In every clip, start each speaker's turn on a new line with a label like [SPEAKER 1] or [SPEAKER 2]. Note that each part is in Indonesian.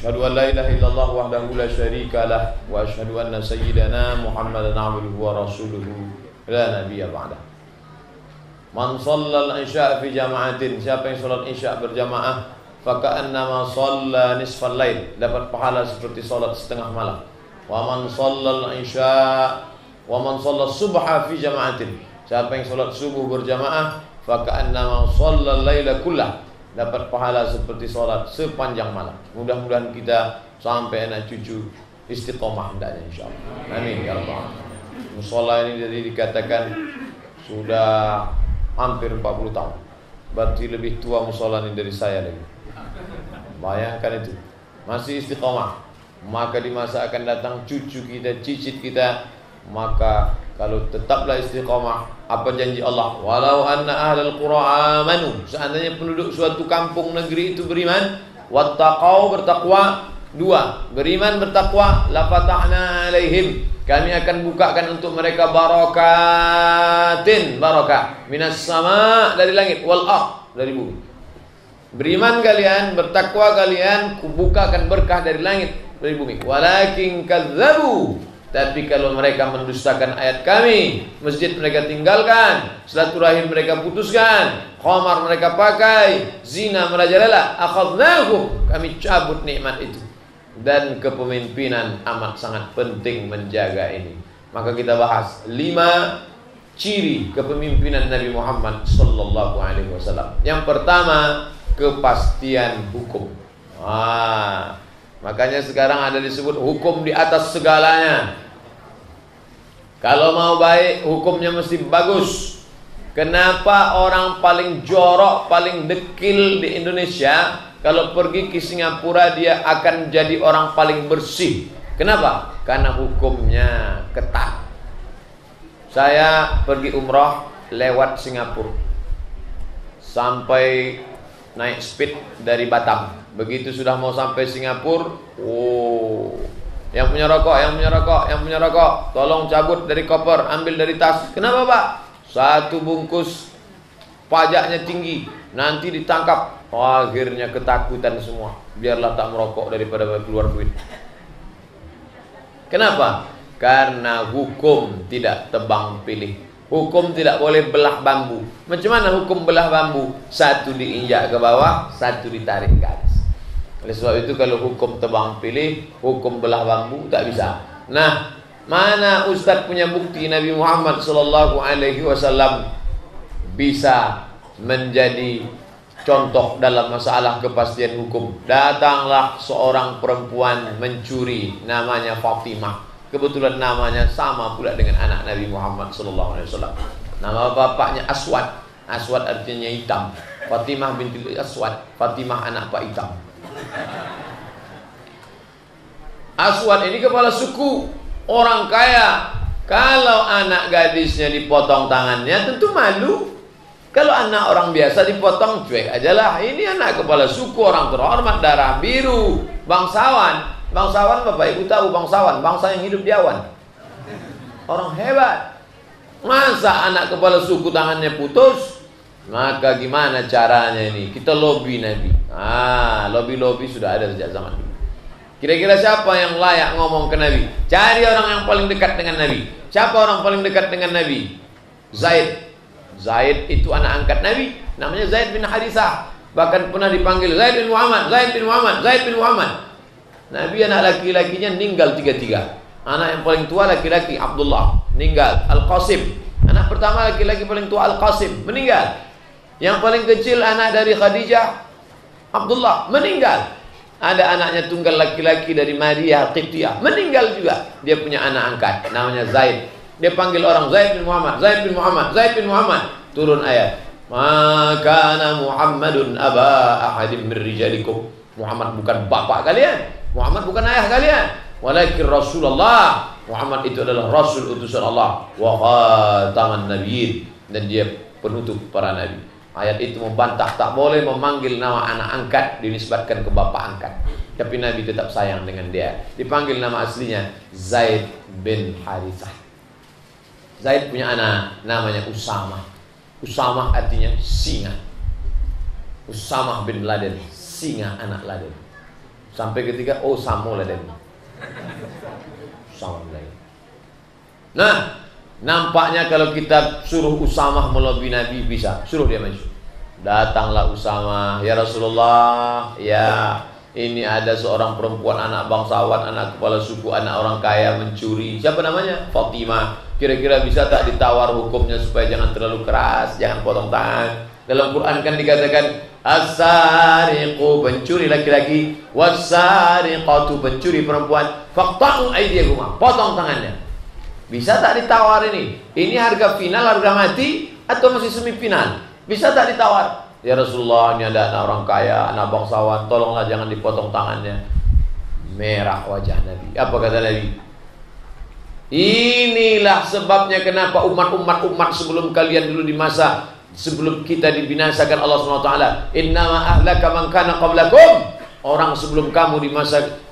[SPEAKER 1] Asyhadu an la ilaha illallah wahdahu la syarika lah wa asyhadu anna sayyidana Muhammadan abduhu wa rasuluhu la nabiyya ba'dah. Man shallal isya fi jama'atin, siapa yang salat isya berjamaah, faka'annama shalla nisfal lail, dapat pahala seperti salat setengah malam. Wa man shallal isya wa man shallal subha fi jama'atin, siapa yang salat subuh berjamaah, faka'annama shallal laila kullah, dapat pahala seperti sholat sepanjang malam. Mudah-mudahan kita sampai anak cucu istiqomah hendaknya insyaallah. Amin ya rabbal alamin. Mushola ini jadi dikatakan sudah hampir 40 tahun. Berarti lebih tua mushola ini dari saya lagi. Bayangkan itu. Masih istiqomah. Maka di masa akan datang cucu kita, cicit kita, maka kalau tetaplah istiqomah, apa janji Allah? Walau anna ahlal qura amanu, seandainya penduduk suatu kampung negeri itu beriman, wattaqau, bertakwa, dua, beriman bertakwa, la fatahna alaihim, kami akan bukakan untuk mereka barakatin, barakah minas sama, dari langit, wal ard, dari bumi. Beriman kalian, bertakwa kalian, kubukakan berkah dari langit, dari bumi. Walakin kadzabu, tapi kalau mereka mendustakan ayat kami, masjid mereka tinggalkan, silaturahim mereka putuskan, khamar mereka pakai, zina merajalela, akhadnahum, kami cabut nikmat itu. Dan kepemimpinan amat sangat penting menjaga ini. Maka kita bahas 5 ciri kepemimpinan Nabi Muhammad sallallahu alaihi wasallam. Yang pertama, kepastian hukum. Makanya sekarang ada disebut hukum di atas segalanya. Kalau mau baik, hukumnya mesti bagus. Kenapa orang paling jorok, paling dekil di Indonesia, kalau pergi ke Singapura dia akan jadi orang paling bersih? Kenapa? Karena hukumnya ketat. Saya pergi umrah lewat Singapura, sampai naik speed dari Batam. Begitu sudah mau sampai Singapura, yang punya rokok, tolong cabut dari koper, ambil dari tas. Kenapa Pak? 1 bungkus pajaknya tinggi, nanti ditangkap. Akhirnya ketakutan semua. Biarlah tak merokok daripada keluar duit. Kenapa? Karena hukum tidak tebang pilih. Hukum tidak boleh belah bambu. Macam mana hukum belah bambu? 1 diinjak ke bawah, 1 ditarik ke atas. Oleh sebab itu kalau hukum tebang pilih, hukum belah bambu tak bisa. Nah, mana Ustaz punya bukti Nabi Muhammad sallallahu alaihi wasallam bisa menjadi contoh dalam masalah kepastian hukum? Datanglah seorang perempuan mencuri, namanya Fatimah. Kebetulan namanya sama pula dengan anak Nabi Muhammad sallallahu alaihi wasallam. Nama bapaknya Aswad. Aswad artinya hitam. Fatimah binti Aswad. Fatimah anak Pak Hitam. Aswad ini kepala suku, orang kaya. Kalau anak gadisnya dipotong tangannya tentu malu. Kalau anak orang biasa dipotong, cuek aja lah. Ini anak kepala suku, orang terhormat, darah biru, bangsawan. Bangsawan Bapak Ibu tahu, bangsawan, bangsa yang hidup di awan, orang hebat. Masa anak kepala suku tangannya putus? Maka gimana caranya ini? Kita lobby Nabi. Lobby sudah ada sejak zaman dulu. Kira-kira siapa yang layak ngomong ke Nabi? Cari orang yang paling dekat dengan Nabi. Siapa orang paling dekat dengan Nabi? Zaid. Zaid itu anak angkat Nabi, namanya Zaid bin Harithah. Bahkan pernah dipanggil Zaid bin Muhammad, Zaid bin Muhammad, Zaid bin Muhammad. Nabi anak laki-lakinya meninggal 3-3. Anak yang paling tua laki-laki Abdullah meninggal. Al-Qasim, anak pertama laki-laki paling tua Al-Qasim meninggal. Yang paling kecil anak dari Khadijah Abdullah meninggal. Ada anaknya tunggal laki-laki dari Maria Qibtiyah meninggal juga. Dia punya anak angkat namanya Zaid. Dia panggil orang Zaid bin Muhammad, Zaid bin Muhammad, Zaid bin Muhammad. Turun ayat, "Maka Muhammadun aba ahadim min rijalikum." Muhammad bukan bapak kalian, Muhammad bukan ayah kalian, walakin Rasulullah. Muhammad itu adalah Rasul utusan Allah, wa khataman nabiyyin, dan dia penutup para nabi. Ayat itu membantah tak boleh memanggil nama anak angkat dinisbatkan ke bapak angkat. Tapi Nabi tetap sayang dengan dia. Dipanggil nama aslinya Zaid bin Harithah. Zaid punya anak namanya Usamah. Usamah artinya singa. Usamah bin Laden, singa anak Laden. Sampai ketika sama lah dia. Sama lagi. Nah, nampaknya kalau kita suruh Usamah melobi Nabi bisa, suruh dia maju. Datanglah Usamah, ya Rasulullah, ya ini ada seorang perempuan anak bangsawan, anak kepala suku, anak orang kaya mencuri. Siapa namanya? Fatimah. Kira-kira bisa tak ditawar hukumnya supaya jangan terlalu keras, jangan potong tangan. Dalam Quran kan dikatakan as-sariqu pencuri laki-laki, was-sariqatu pencuri perempuan, faqta'u aydiyahuma, potong tangannya. Bisa tak ditawar ini? Ini harga final, harga mati atau masih semifinal? Bisa tak ditawar? Ya Rasulullah, ini ada anak orang kaya, anak bangsawan, tolonglah jangan dipotong tangannya. Merah wajah Nabi. Apa kata Nabi? Inilah sebabnya kenapa umat sebelum kalian dulu di masa sebelum kita dibinasakan Allah SWT. Innama ahlaka man kana qablakum. Orang sebelum kamu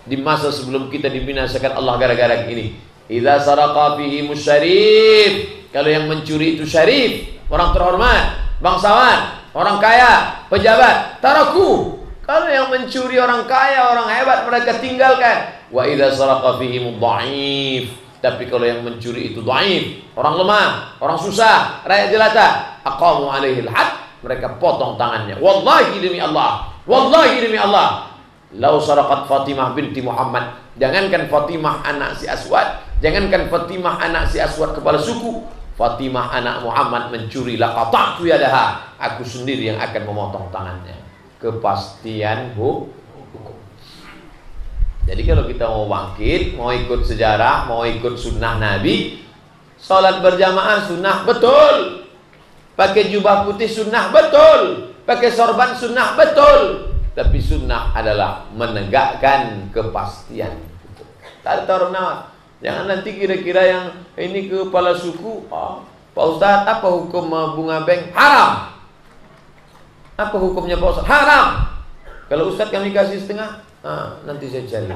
[SPEAKER 1] di masa sebelum kita dibinasakan Allah gara-gara ini. Idza saraqa fihi musyarif. Kalau yang mencuri itu syarif, orang terhormat, bangsawan, orang kaya, pejabat, taraku. Kalau yang mencuri orang kaya, orang hebat, mereka tinggalkan. Wa idza saraqa fihi mudha'if. Tapi kalau yang mencuri itu dhaif, orang lemah, orang susah, rakyat jelata, aqamu alaihil had, mereka potong tangannya. Wallahi demi Allah, wallahi demi Allah. Lau saraqat Fatimah binti Muhammad, jangankan Fatimah anak si Aswad, jangankan Fatimah anak si Aswad kepala suku, Fatimah anak Muhammad mencuri, laqata'tu yadaha, aku sendiri yang akan memotong tangannya. Kepastian hukum. Jadi kalau kita mau bangkit, mau ikut sejarah, mau ikut sunnah Nabi, sholat berjamaah sunnah betul, pakai jubah putih sunnah betul, pakai sorban sunnah betul. Tapi sunnah adalah menegakkan kepastian. Tak ada menawar. Jangan nanti kira-kira yang ini kepala suku, Pak Ustadz, apa hukum bunga bank? Haram. Apa hukumnya Pak Ustadz? Haram. Kalau Ustadz kami kasih setengah, nanti saya cari.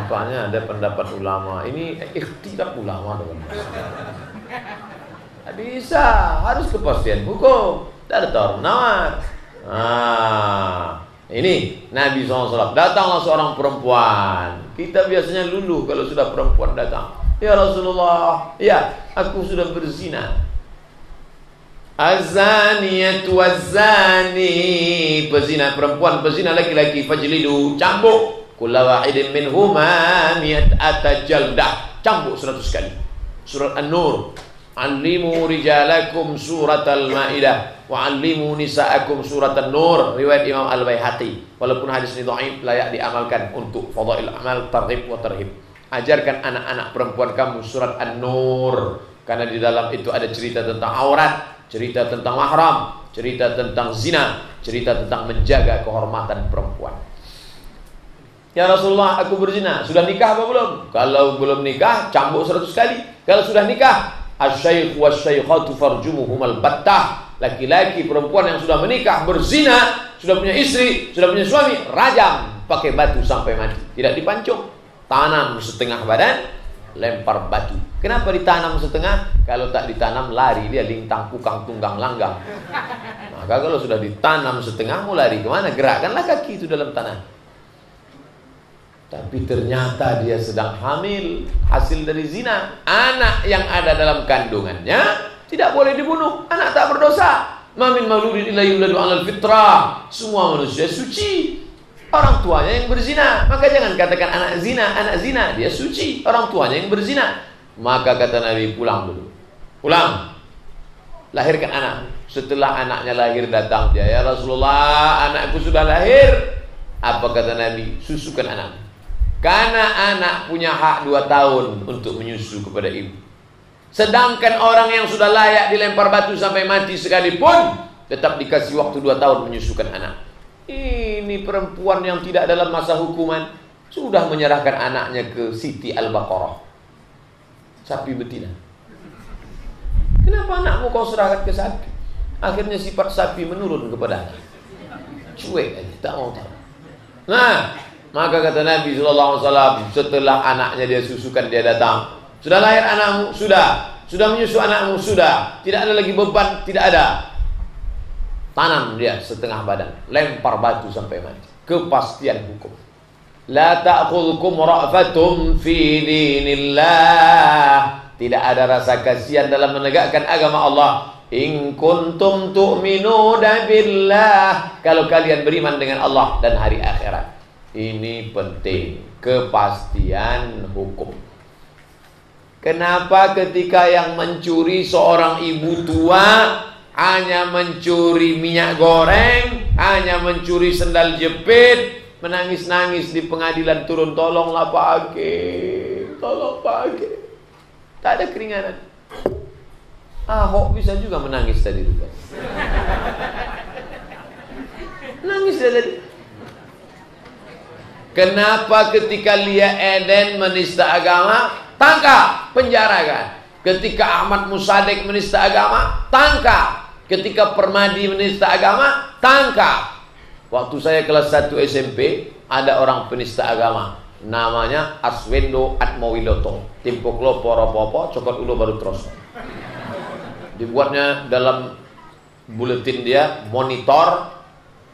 [SPEAKER 1] Umpamanya ada pendapat ulama, ini ikhtilaf ulama dengan tak bisa, harus kepastian hukum. Tak ada tawar menawar. Ini Nabi SAW. Datanglah seorang perempuan. Kita biasanya luluh kalau sudah perempuan datang. Ya Rasulullah, ya aku sudah berzina. Az-zaniyatu waz-zani, pezina perempuan, pezina laki-laki, fajlidu, cambuk kulla wahidin minhuma mi'ata jaldah, cambuk 100 kali. Surat An-Nur. Allimu rijalakum surat Al-Maidah wa allimu nisa'akum surat An-Nur, riwayat Imam Al-Baihaqi. Walaupun hadis ini dhaif, layak diamalkan untuk fadail amal, targhib wa tarhib. Ajarkan anak-anak perempuan kamu surat An-Nur, karena di dalam itu ada cerita tentang aurat, cerita tentang mahram, cerita tentang zina, cerita tentang menjaga kehormatan perempuan. Ya Rasulullah, aku berzina. Sudah nikah apa belum? Kalau belum nikah, cambuk 100 kali. Kalau sudah nikah, asy-syaikh wasy-syaikhatu farjumuhumal battah. Laki-laki perempuan yang sudah menikah berzina, sudah punya istri, sudah punya suami, rajam pakai batu sampai mati. Tidak dipancung. Tanam setengah badan, lempar batu. Kenapa ditanam setengah? Kalau tak ditanam lari dia lintang kukang tunggang langgang. Maka kalau sudah ditanam setengah mau lari kemana? Gerakkanlah kaki itu dalam tanah. Tapi ternyata dia sedang hamil, hasil dari zina. Anak yang ada dalam kandungannya tidak boleh dibunuh. Anak tak berdosa. Ma min mauludin illa yuladu 'alal fitrah. Semua manusia suci. Orang tuanya yang berzina. Maka jangan katakan anak zina, dia suci. Orang tuanya yang berzina. Maka kata Nabi, pulang dulu. Pulang. Lahirkan anak. Setelah anaknya lahir datang dia, ya Rasulullah, anakku sudah lahir. Apa kata Nabi? Susukan anak. Karena anak punya hak 2 tahun untuk menyusu kepada ibu. Sedangkan orang yang sudah layak dilempar batu sampai mati sekalipun, tetap dikasih waktu 2 tahun menyusukan anak. Ini perempuan yang tidak dalam masa hukuman sudah menyerahkan anaknya ke Siti Al-Baqarah, sapi betina. Kenapa anakmu kau serahkan ke sapi? Akhirnya sifat sapi menurun kepada anak. Cuek aja, tak mau tahu. Nah, maka kata Nabi SAW, setelah anaknya dia susukan, dia datang. Sudah lahir anakmu? Sudah. Sudah menyusu anakmu? Sudah. Tidak ada lagi beban? Tidak ada. Tanam dia setengah badan, lempar batu sampai mati. kepastian hukum. La ta'khudhukum ra'fatum fi dinillah. Tidak ada rasa kasihan dalam menegakkan agama Allah. In kuntum tu'minuna billah. Kalau kalian beriman dengan Allah dan hari akhirat. Ini penting, kepastian hukum. Kenapa ketika yang mencuri seorang ibu tua hanya mencuri minyak goreng, hanya mencuri sendal jepit, menangis-nangis di pengadilan turun, tolonglah Pak Hakim, tolong Pak Hakim. Tak ada keringanan. Ahok bisa juga menangis tadi juga. Nangis dia tadi. Kenapa ketika Lia Eden menista agama, tangkap, penjarakan. Ketika Ahmad Musaddiq menista agama, tangkap. Ketika Permadi menista agama, tangkap. Waktu saya kelas 1 SMP, ada orang penista agama. Namanya Arswendo Atmowiloto. Timpo klopo ropopo, cokot ulo baru terus. Dibuatnya dalam buletin dia, monitor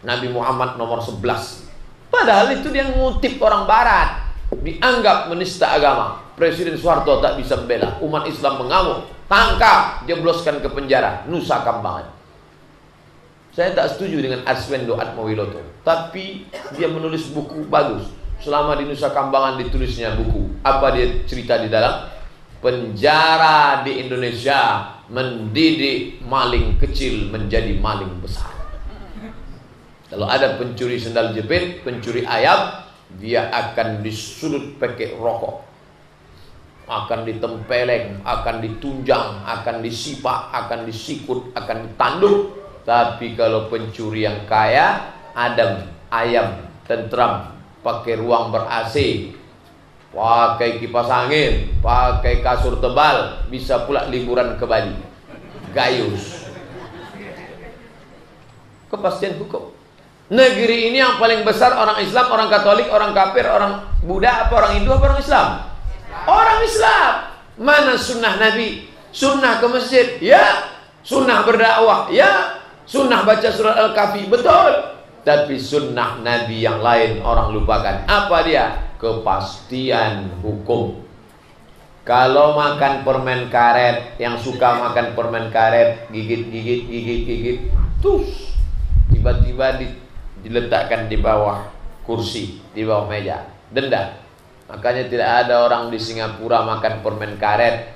[SPEAKER 1] Nabi Muhammad nomor 11. Padahal itu dia ngutip orang barat. Dianggap menista agama. Presiden Soeharto tak bisa membela. Umat Islam mengamuk. Tangkap, jebloskan ke penjara. Nusa Kambangan. Saya tak setuju dengan Arswendo Atmowiloto. Tapi dia menulis buku bagus. Selama di Nusa Kambangan ditulisnya buku. Apa dia cerita di dalam? Penjara di Indonesia mendidik maling kecil menjadi maling besar. Kalau ada pencuri sendal jepit, pencuri ayam, dia akan disulut pakai rokok, akan ditempeleng, akan ditunjang, akan disipak, akan disikut, akan ditanduk. Tapi kalau pencuri yang kaya, adem, ayam, tentram, pakai ruang ber-AC, pakai kipas angin, pakai kasur tebal, bisa pula liburan ke Bali. Gayus. Kepastian hukum. Negeri ini yang paling besar orang Islam, orang Katolik, orang kafir, orang Buddha, apa orang Hindu, apa orang Islam? Orang Islam. Mana sunnah Nabi? Sunnah ke masjid? Ya. Sunnah berdakwah? Ya. Sunnah baca surat Al-Kahfi? Betul. Tapi sunnah Nabi yang lain orang lupakan. Apa dia? Kepastian hukum. Kalau makan permen karet, yang suka makan permen karet, gigit, terus tiba-tiba diletakkan di bawah kursi, di bawah meja, denda. Makanya tidak ada orang di Singapura makan permen karet,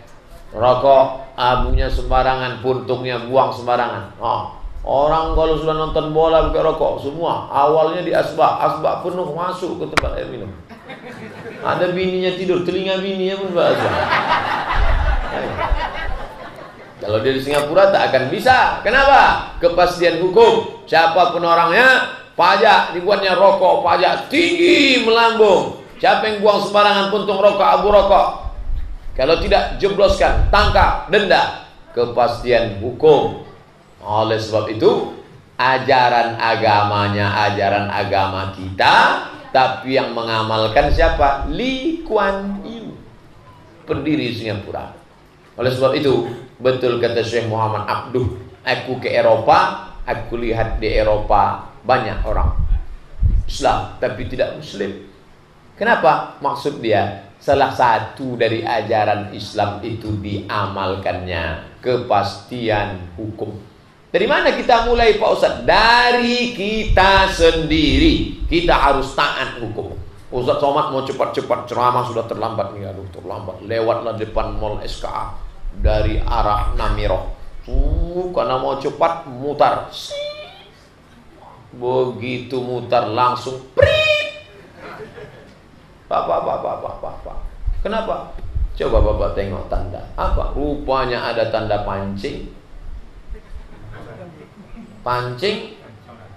[SPEAKER 1] rokok, abunya sembarangan, puntungnya buang sembarangan. Orang kalau sudah nonton bola pakai rokok semua, awalnya di asbak penuh masuk ke tempat air minum. Ada bininya tidur, telinga bininya pun basah. Kalau dia di Singapura tak akan bisa. Kenapa? Kepastian hukum. Siapapun orangnya, pajak dibuatnya rokok, pajak tinggi melambung. Siapa yang buang sembarangan puntung rokok, abu rokok, kalau tidak jebloskan, tangkap, denda. Kepastian hukum. Oleh sebab itu, ajaran agamanya ajaran agama kita, tapi yang mengamalkan siapa? Lee Kuan Yew, pendiri Singapura. Oleh sebab itu, betul kata Syekh Muhammad Abduh, aku ke Eropa, aku lihat di Eropa banyak orang Islam tapi tidak Muslim. Kenapa? Maksud dia, salah satu dari ajaran Islam itu diamalkannya, kepastian hukum. Dari mana kita mulai Pak Ustaz? Dari kita sendiri. Kita harus taat hukum. Ustaz Somad mau cepat-cepat ceramah, sudah terlambat nih. Aduh terlambat. Lewatlah depan mall SKA dari arah Namiroh. Karena mau cepat mutar. Begitu mutar langsung prit. Pak. Kenapa? Coba Bapak tengok tanda. Apa? Rupanya ada tanda pancing. Pancing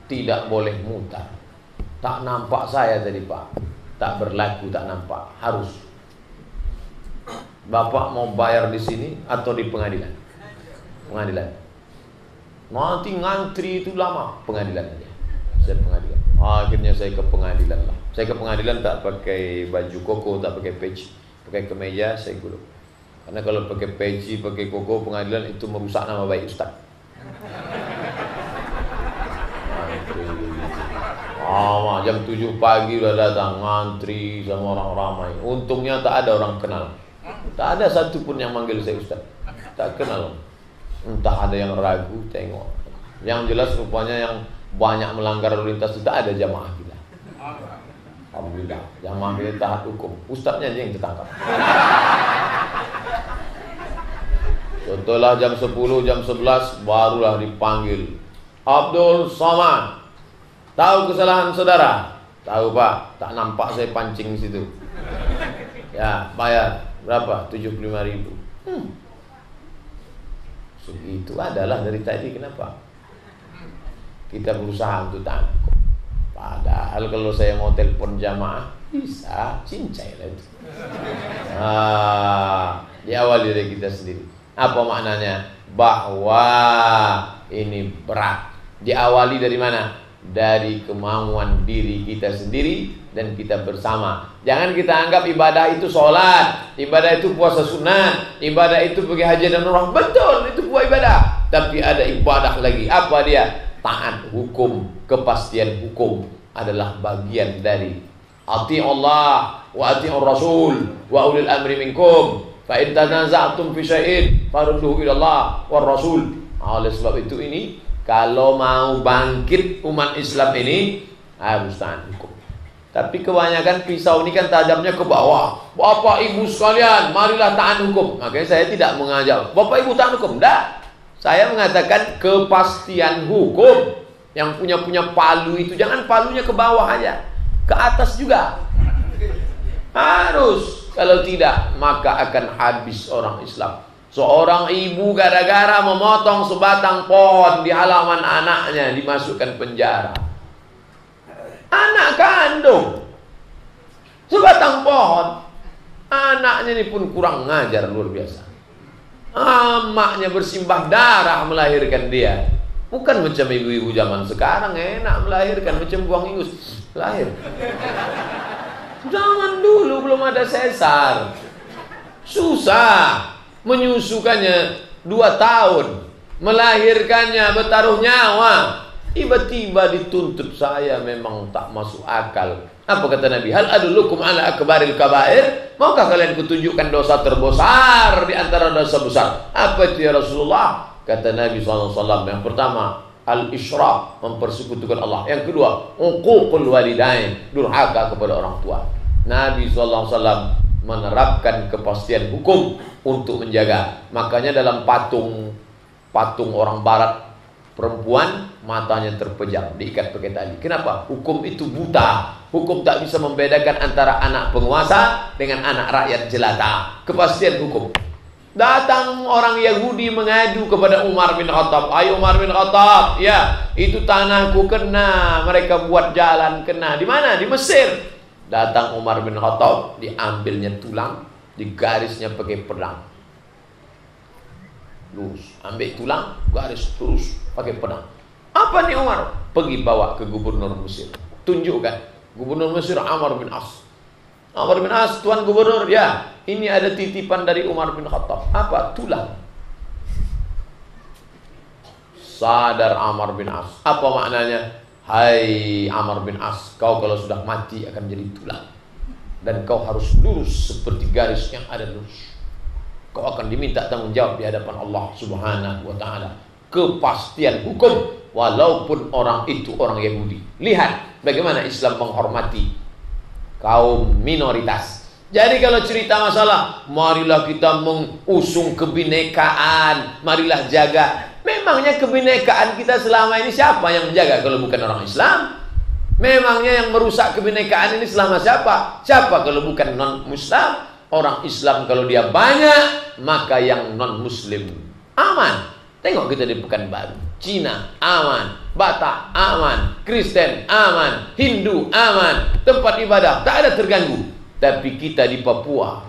[SPEAKER 1] tidak boleh mutar. Tak nampak saya tadi Pak. Tak berlaku, tak nampak. Harus. Bapak mau bayar di sini atau di pengadilan? Pengadilan. Nanti ngantri itu lama. Pengadilan aja. Saya pengadilan. Akhirnya saya ke pengadilan lah. Saya ke pengadilan tak pakai baju koko, tak pakai peci, pakai kemeja, saya gulung. Karena kalau pakai peci, pakai koko pengadilan itu merusak nama baik Ustaz. Lama, jam 7 pagi udah datang, ngantri sama orang ramai. Untungnya tak ada orang kenal. Tak ada satupun yang manggil saya Ustaz. Tak kenal. Entah ada yang ragu, tengok. Yang jelas rupanya yang banyak melanggar lalu lintas itu tak ada jamaah kita. Alhamdulillah, jamaah kita taat hukum. Ustaznya aja yang tertangkap. Contohlah jam 10, jam 11 barulah dipanggil. Abdul Somad, tahu kesalahan saudara? Tahu Pak, tak nampak saya pancing situ. Ya, bayar berapa? 75.000. Segitu adalah dari tadi. Kenapa? Kita berusaha untuk tangkap. Padahal kalau saya mau telepon jamaah bisa, cincai lah itu. Diawali dari kita sendiri. Apa maknanya? Bahwa ini berat. Diawali dari mana? Dari kemauan diri kita sendiri dan kita bersama. Jangan kita anggap ibadah itu sholat, ibadah itu puasa sunat, ibadah itu pergi haji dan umrah. Betul, itu buah ibadah. Tapi ada ibadah lagi. Apa dia? Taat hukum, kepastian hukum adalah bagian dari ati Allah wa ati Rasul wa ulil amri minkum. Fa in tanaza'tum fi syai'in farudduhu ila Allah war Rasul. Oleh sebab itu ini kalau mau bangkit umat Islam ini harus taat hukum. Tapi kebanyakan pisau ini kan tajamnya ke bawah. Bapak ibu sekalian, marilah taat hukum. Makanya saya tidak mengajak Bapak ibu taat hukum. Tidak. Saya mengatakan kepastian hukum. Yang punya palu itu jangan palunya ke bawah aja, ke atas juga. Harus. Kalau tidak maka akan habis orang Islam. Seorang ibu gara-gara memotong sebatang pohon di halaman anaknya dimasukkan penjara. Anak kandung, sebatang pohon. Anaknya ini pun kurang ngajar luar biasa. Amaknya bersimbah darah melahirkan dia. Bukan macam ibu-ibu zaman sekarang enak melahirkan, macam buang ingus lahir. Zaman dulu belum ada sesar, susah menyusukannya 2 tahun, melahirkannya bertaruh nyawa. Tiba-tiba dituntut, saya memang tak masuk akal. Apa kata Nabi? Hal adullukum ala akbaril kabair? Maukah kalian kutunjukkan dosa terbesar di antara dosa besar? Apa itu ya Rasulullah? Kata Nabi SAW, yang pertama al-isyrak, mempersekutukan Allah. Yang kedua uququl walidain, durhaka kepada orang tua. Nabi SAW menerapkan kepastian hukum untuk menjaga. Makanya dalam patung orang barat, perempuan matanya terpejam, diikat pakai tali. Kenapa? Hukum itu buta. Hukum tak bisa membedakan antara anak penguasa dengan anak rakyat jelata. Kepastian hukum. Datang orang Yahudi mengadu kepada Umar bin Khattab. Ayo Umar bin Khattab, ya itu tanahku kena, mereka buat jalan kena. Di mana? Di Mesir. Datang Umar bin Khattab, diambilnya tulang, digarisnya pakai pedang. Lurus, ambil tulang, garis terus pakai pedang. Apa nih Umar? Pergi bawa ke gubernur Mesir. Tunjukkan. Gubernur Mesir Amr bin As. Amr bin As, Tuan Gubernur, ya ini ada titipan dari Umar bin Khattab. Apa? Tulang. Sadar Amr bin As. Apa maknanya? Hai Amr bin As, kau kalau sudah mati akan jadi tulang. Dan kau harus lurus seperti garis yang ada lurus. Kau akan diminta tanggung jawab di hadapan Allah Subhanahu wa ta'ala. Kepastian hukum, walaupun orang itu orang Yahudi. Lihat bagaimana Islam menghormati kaum minoritas. Jadi kalau cerita masalah marilah kita mengusung kebinekaan, marilah jaga. Memangnya kebinekaan kita selama ini siapa yang menjaga kalau bukan orang Islam? Memangnya yang merusak kebinekaan ini selama siapa? Siapa kalau bukan non-Muslim? Orang Islam kalau dia banyak, maka yang non-Muslim aman. Tengok kita di Pekanbaru, Cina aman, Batak aman, Kristen aman, Hindu aman, tempat ibadah tak ada terganggu. Tapi kita di Papua,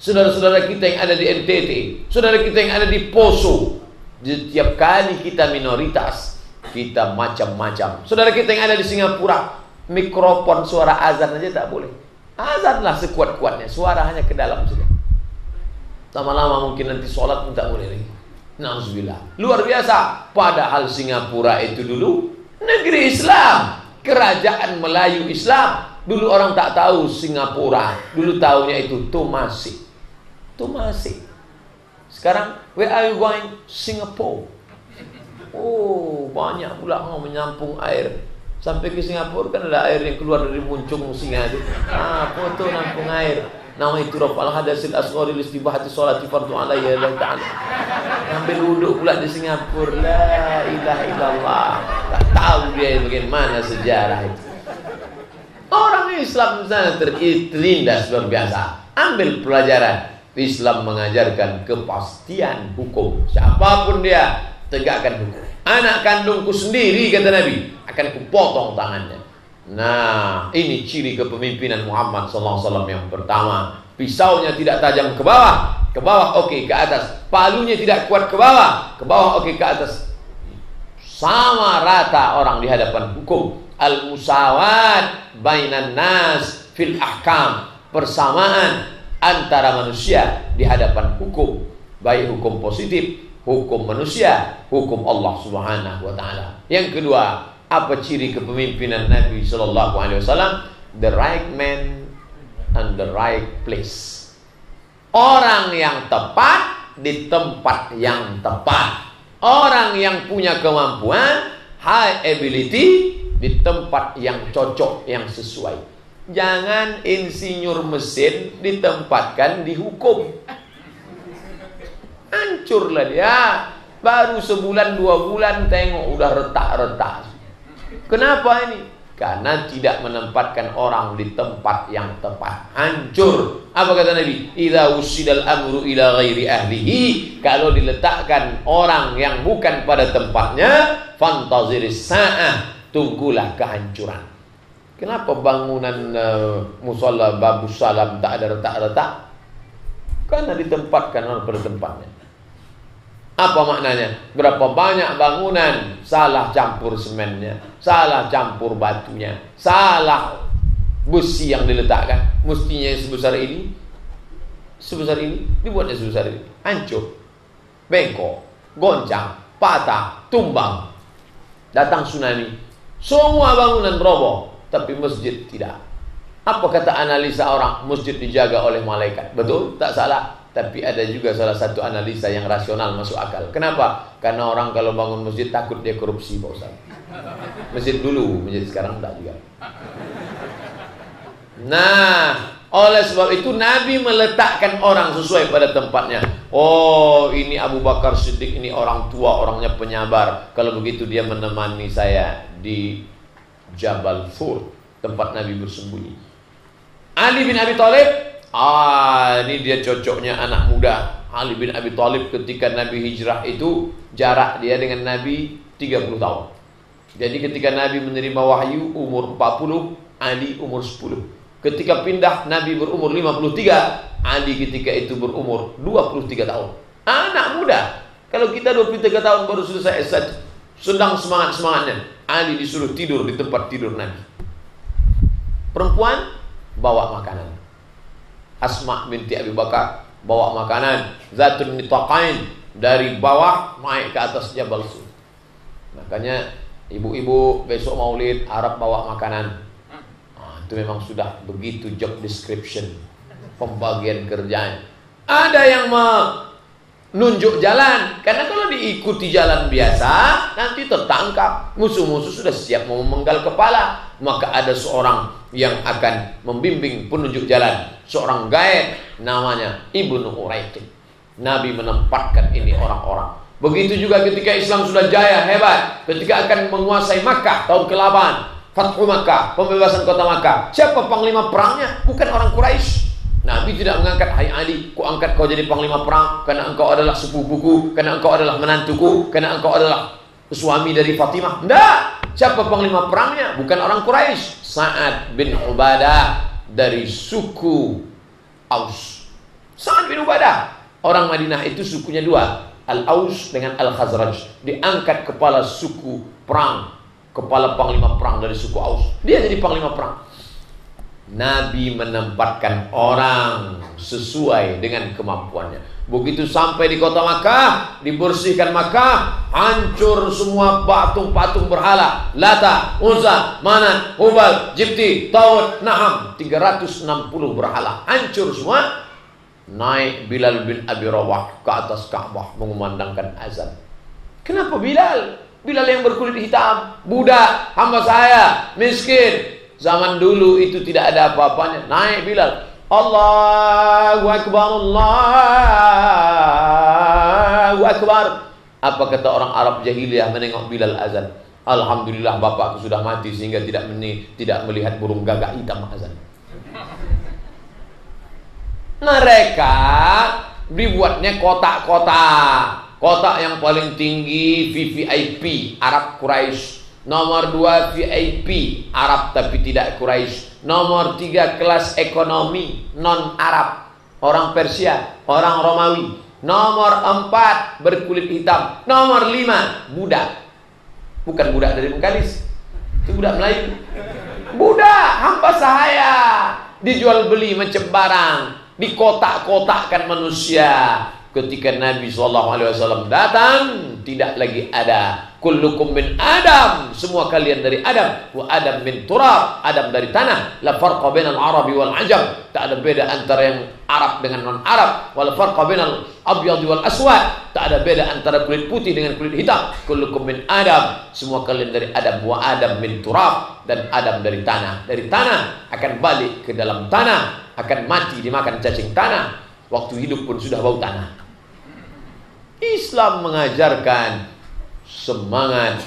[SPEAKER 1] saudara-saudara kita yang ada di NTT, saudara kita yang ada di Poso, setiap kali kita minoritas, kita macam-macam. Saudara kita yang ada di Singapura, mikrofon suara azan aja tak boleh. Azanlah sekuat-kuatnya, suara hanya ke dalam saja. Lama-lama mungkin nanti sholat pun tak boleh lagi. Nauzubillah. Luar biasa. Padahal Singapura itu dulu negeri Islam. kerajaan Melayu Islam. Dulu orang tak tahu Singapura, dulu tahunya itu Tomasik. Sekarang, where are you going? Singapore. Oh, banyak pula mau menyampung air. Sampai ke Singapura kan ada air yang keluar dari muncung singa itu. Foto nampung air. Nama itu Rafal Hadasil Asghari Listibahati Sholati Fardu Alaiya Allah Ta'ala. Ambil wuduk pula di Singapura. La ilaha illallah. Tak tahu dia bagaimana sejarah itu. Orang Islam sana terlindas luar biasa. Ambil pelajaran. Islam mengajarkan kepastian hukum. Siapapun dia, tegakkan hukum. Anak kandungku sendiri, kata Nabi, akan kupotong tangannya. Nah, ini ciri kepemimpinan Muhammad SAW yang pertama. Pisaunya tidak tajam ke bawah oke, ke atas. Palunya tidak kuat ke bawah oke, ke atas. Sama rata orang di hadapan hukum. Al-musawat bainan nas fil ahkam. Persamaan antara manusia di hadapan hukum. Baik hukum positif, hukum manusia, hukum Allah Subhanahu wa Ta'ala. Yang kedua, apa ciri kepemimpinan Nabi Sallallahu Alaihi Wasallam? The right man and the right place. Orang yang tepat di tempat yang tepat. Orang yang punya kemampuan, high ability, di tempat yang cocok, yang sesuai. Jangan insinyur mesin ditempatkan di hukum. Hancurlah dia. Baru sebulan 2 bulan tengok udah retak-retak. Kenapa ini? Karena tidak menempatkan orang di tempat yang tepat. Hancur. Apa kata Nabi? Idza usidal amru ila ghairi ahlihi. Kalau diletakkan orang yang bukan pada tempatnya, fantaziris sa'ah. Tunggulah kehancuran. Kenapa bangunan musalla Babus Salam tak ada retak-retak? Karena ditempatkan orang pada tempatnya. Apa maknanya? Berapa banyak bangunan salah campur semennya, salah campur batunya, salah besi yang diletakkan. Mestinya sebesar ini, dibuatnya sebesar ini. Hancur, bengkok, goncang, patah, tumbang. Datang tsunami, semua bangunan roboh, tapi masjid tidak. Apa kata analisa orang? Masjid dijaga oleh malaikat. Betul? Tak salah. Tapi ada juga salah satu analisa yang rasional masuk akal. Kenapa? Karena orang kalau bangun masjid takut dia korupsi, Pak Ustaz. Masjid dulu, masjid sekarang tak juga. Nah, oleh sebab itu Nabi meletakkan orang sesuai pada tempatnya. Oh, ini Abu Bakar Siddiq, ini orang tua, orangnya penyabar. Kalau begitu dia menemani saya di Jabal Thur, tempat Nabi bersembunyi. Ali bin Abi Thalib, ini dia cocoknya anak muda. Ali bin Abi Thalib ketika Nabi hijrah itu jarak dia dengan Nabi 30 tahun. Jadi ketika Nabi menerima wahyu umur 40, Ali umur 10. Ketika pindah Nabi berumur 53, Ali ketika itu berumur 23 tahun. Anak muda. Kalau kita 23 tahun baru selesai S1, sedang semangat-semangatnya, Ali disuruh tidur di tempat tidur Nabi. Perempuan bawa makanan. Asma binti Abi Bakar bawa makanan. Zatun nitaqain, dari bawah naik ke atas Jabal Sur. Makanya ibu-ibu besok maulid Arab bawa makanan. Itu memang sudah begitu job description, pembagian kerjaan. Ada yang menunjuk jalan, karena kalau diikuti jalan biasa nanti tertangkap. Musuh-musuh sudah siap mau memenggal kepala. Maka ada seorang yang akan membimbing penunjuk jalan, seorang gaib namanya Ibnu Uraiqin. Nabi menempatkan ini orang-orang. Begitu juga ketika Islam sudah jaya hebat, ketika akan menguasai Makkah tahun ke-8, Fathu Makkah, pembebasan kota Makkah. Siapa panglima perangnya? Bukan orang Quraisy. Nabi tidak mengangkat, hai Ali, ku angkat kau jadi panglima perang karena engkau adalah sepupuku, karena engkau adalah menantuku, karena engkau adalah suami dari Fatimah. Tidak. Siapa panglima perangnya? Bukan orang Quraisy. Sa'ad bin Ubadah dari suku Aus. Sa'ad bin Ubadah. Orang Madinah itu sukunya 2, Al-Aus dengan Al-Khazraj. Diangkat kepala suku perang, kepala panglima perang dari suku Aus. Dia jadi panglima perang. Nabi menempatkan orang sesuai dengan kemampuannya. Begitu sampai di kota Makkah, dibersihkan Makkah, hancur semua patung-patung berhala, Lata, Uzza, Manat, Hubal, Jibti, Tawud, Naham, 360 berhala, hancur semua. Naik Bilal bin Abi Rawah ke atas Ka'bah mengumandangkan azan. Kenapa Bilal? Bilal yang berkulit hitam, budak, hamba saya, miskin. Zaman dulu itu tidak ada apa-apanya. Naik Bilal, Allahu Akbar, Allahu Akbar. Apa kata orang Arab jahiliyah menengok Bilal azan? Alhamdulillah bapakku sudah mati sehingga tidak melihat burung gagak hitam azan. Mereka dibuatnya kotak-kotak. Kotak yang paling tinggi VVIP Arab Quraisy, nomor 2 VIP Arab tapi tidak Quraisy, nomor 3 kelas ekonomi non Arab, orang Persia, orang Romawi, nomor 4 berkulit hitam, nomor 5 budak. Bukan budak dari Bengkalis, itu budak Melayu. Budak hamba saya dijual beli macam barang, dikotak-kotakkan manusia. Ketika Nabi SAW datang, tidak lagi ada kullukum min Adam, semua kalian dari Adam, wa Adam min turab, Adam dari tanah. La farqa bainal Arabi wal Ajam, tak ada beda antara yang Arab dengan non Arab. Wal farqa bainal abyad wal aswad, tak ada beda antara kulit putih dengan kulit hitam. Kullukum min Adam, semua kalian dari Adam, wa Adam min turab, dan Adam dari tanah. Dari tanah akan balik ke dalam tanah, akan mati dimakan cacing tanah. Waktu hidup pun sudah bau tanah. Islam mengajarkan semangat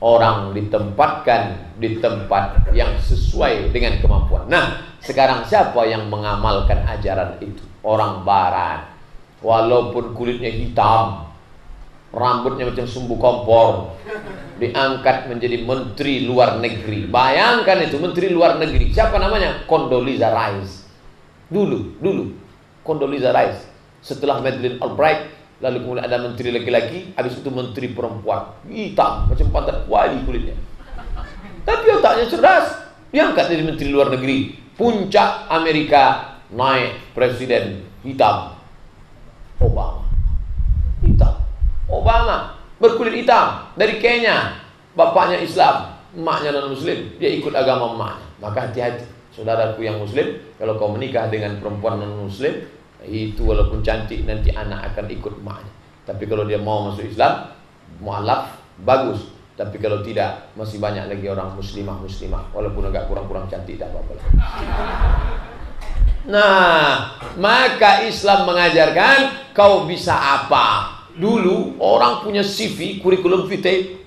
[SPEAKER 1] orang ditempatkan di tempat yang sesuai dengan kemampuan. Nah, sekarang siapa yang mengamalkan ajaran itu? Orang Barat. Walaupun kulitnya hitam, rambutnya macam sumbu kompor, diangkat menjadi menteri luar negeri. Bayangkan itu, menteri luar negeri. Siapa namanya? Condoleezza Rice. Dulu Condoleezza Rice. Setelah Madeleine Albright, lalu kemudian ada menteri laki-laki, habis itu menteri perempuan, hitam macam pantat kuali kulitnya. Tapi otaknya cerdas, diangkat dari menteri luar negeri. Puncak Amerika, naik presiden hitam, Obama. Hitam, Obama berkulit hitam, dari Kenya. Bapaknya Islam, emaknya non Muslim, dia ikut agama emaknya. Maka hati-hati, saudaraku yang Muslim, kalau kau menikah dengan perempuan non Muslim, itu walaupun cantik nanti anak akan ikut emaknya. Tapi kalau dia mau masuk Islam, mualaf, bagus. Tapi kalau tidak, masih banyak lagi orang muslimah walaupun agak kurang-kurang cantik, tak apa-apa. Nah, maka Islam mengajarkan kau bisa apa. Dulu orang punya CV, kurikulum vitae,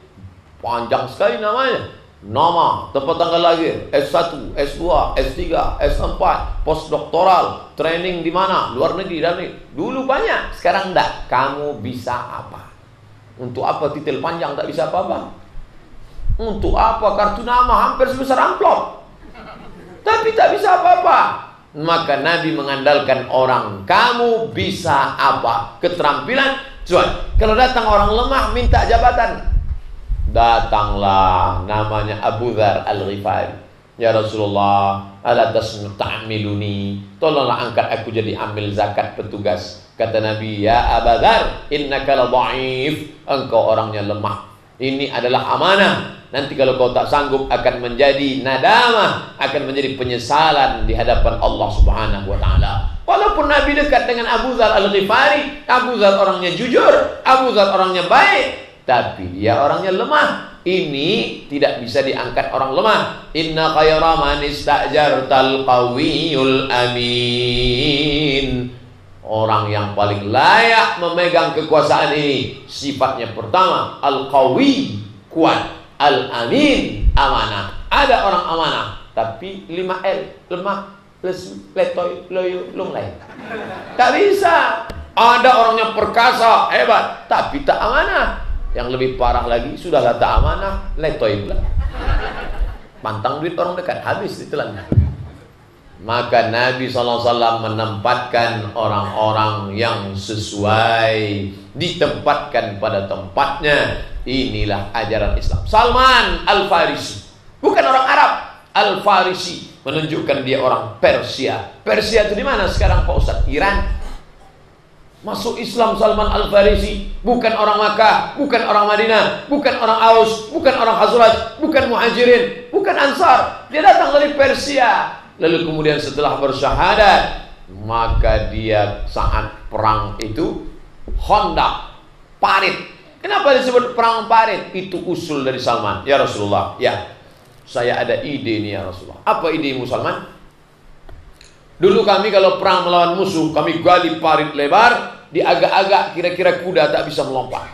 [SPEAKER 1] panjang sekali namanya. Nama, tempat tanggal lahir, S1, S2, S3, S4, postdoktoral, training di mana, luar negeri dan negeri. Dulu banyak, sekarang enggak. Kamu bisa apa? Untuk apa titel panjang tak bisa apa-apa? Untuk apa kartu nama hampir sebesar amplop, tapi tak bisa apa-apa? Maka Nabi mengandalkan orang. Kamu bisa apa? Keterampilan. Coba, kalau datang orang lemah minta jabatan, datanglah namanya Abu Dzar Al-Ghifari. Ya Rasulullah, ala tasma'amiluni, tolonglah angkat aku jadi amil zakat petugas. Kata Nabi, ya Abu Dzar, innaka la dha'if, engkau orangnya lemah. Ini adalah amanah. Nanti kalau kau tak sanggup akan menjadi nadamah, akan menjadi penyesalan di hadapan Allah Subhanahu wa taala. Walaupun Nabi dekat dengan Abu Dzar Al-Ghifari, Abu Dzar orangnya jujur, Abu Dzar orangnya baik, tapi dia orangnya lemah. Ini tidak bisa diangkat orang lemah. Inna khayra man istajartal qawiyul amin. Orang yang paling layak memegang kekuasaan ini sifatnya pertama al-qawi, kuat, al-amin, amanah. Ada orang amanah tapi 5L, lemah, lesu, letoy, loyo, lunglai. Tak bisa. Ada orangnya perkasa, hebat, tapi tak amanah. Yang lebih parah lagi, sudahlah tak amanah, letoy pula. Pantang duit orang dekat, habis ditelannya. Maka Nabi SAW menempatkan orang-orang yang sesuai, ditempatkan pada tempatnya. Inilah ajaran Islam. Salman Al-Farisi bukan orang Arab, Al-Farisi, menunjukkan dia orang Persia. Persia itu di mana sekarang Pak Ustaz? Iran. Masuk Islam Salman Al-Farisi, bukan orang Makkah, bukan orang Madinah, bukan orang Aus, bukan orang Khazraj, bukan Muhajirin, bukan Ansar. Dia datang dari Persia. Lalu kemudian setelah bersyahadat, maka dia saat perang itu Khandaq, Parit. Kenapa disebut perang Parit? Itu usul dari Salman. Ya Rasulullah, ya, saya ada ide nih ya Rasulullah. Apa idemu Salman? Dulu kami kalau perang melawan musuh, kami gali parit lebar, di agak-agak kira-kira kuda tak bisa melompat.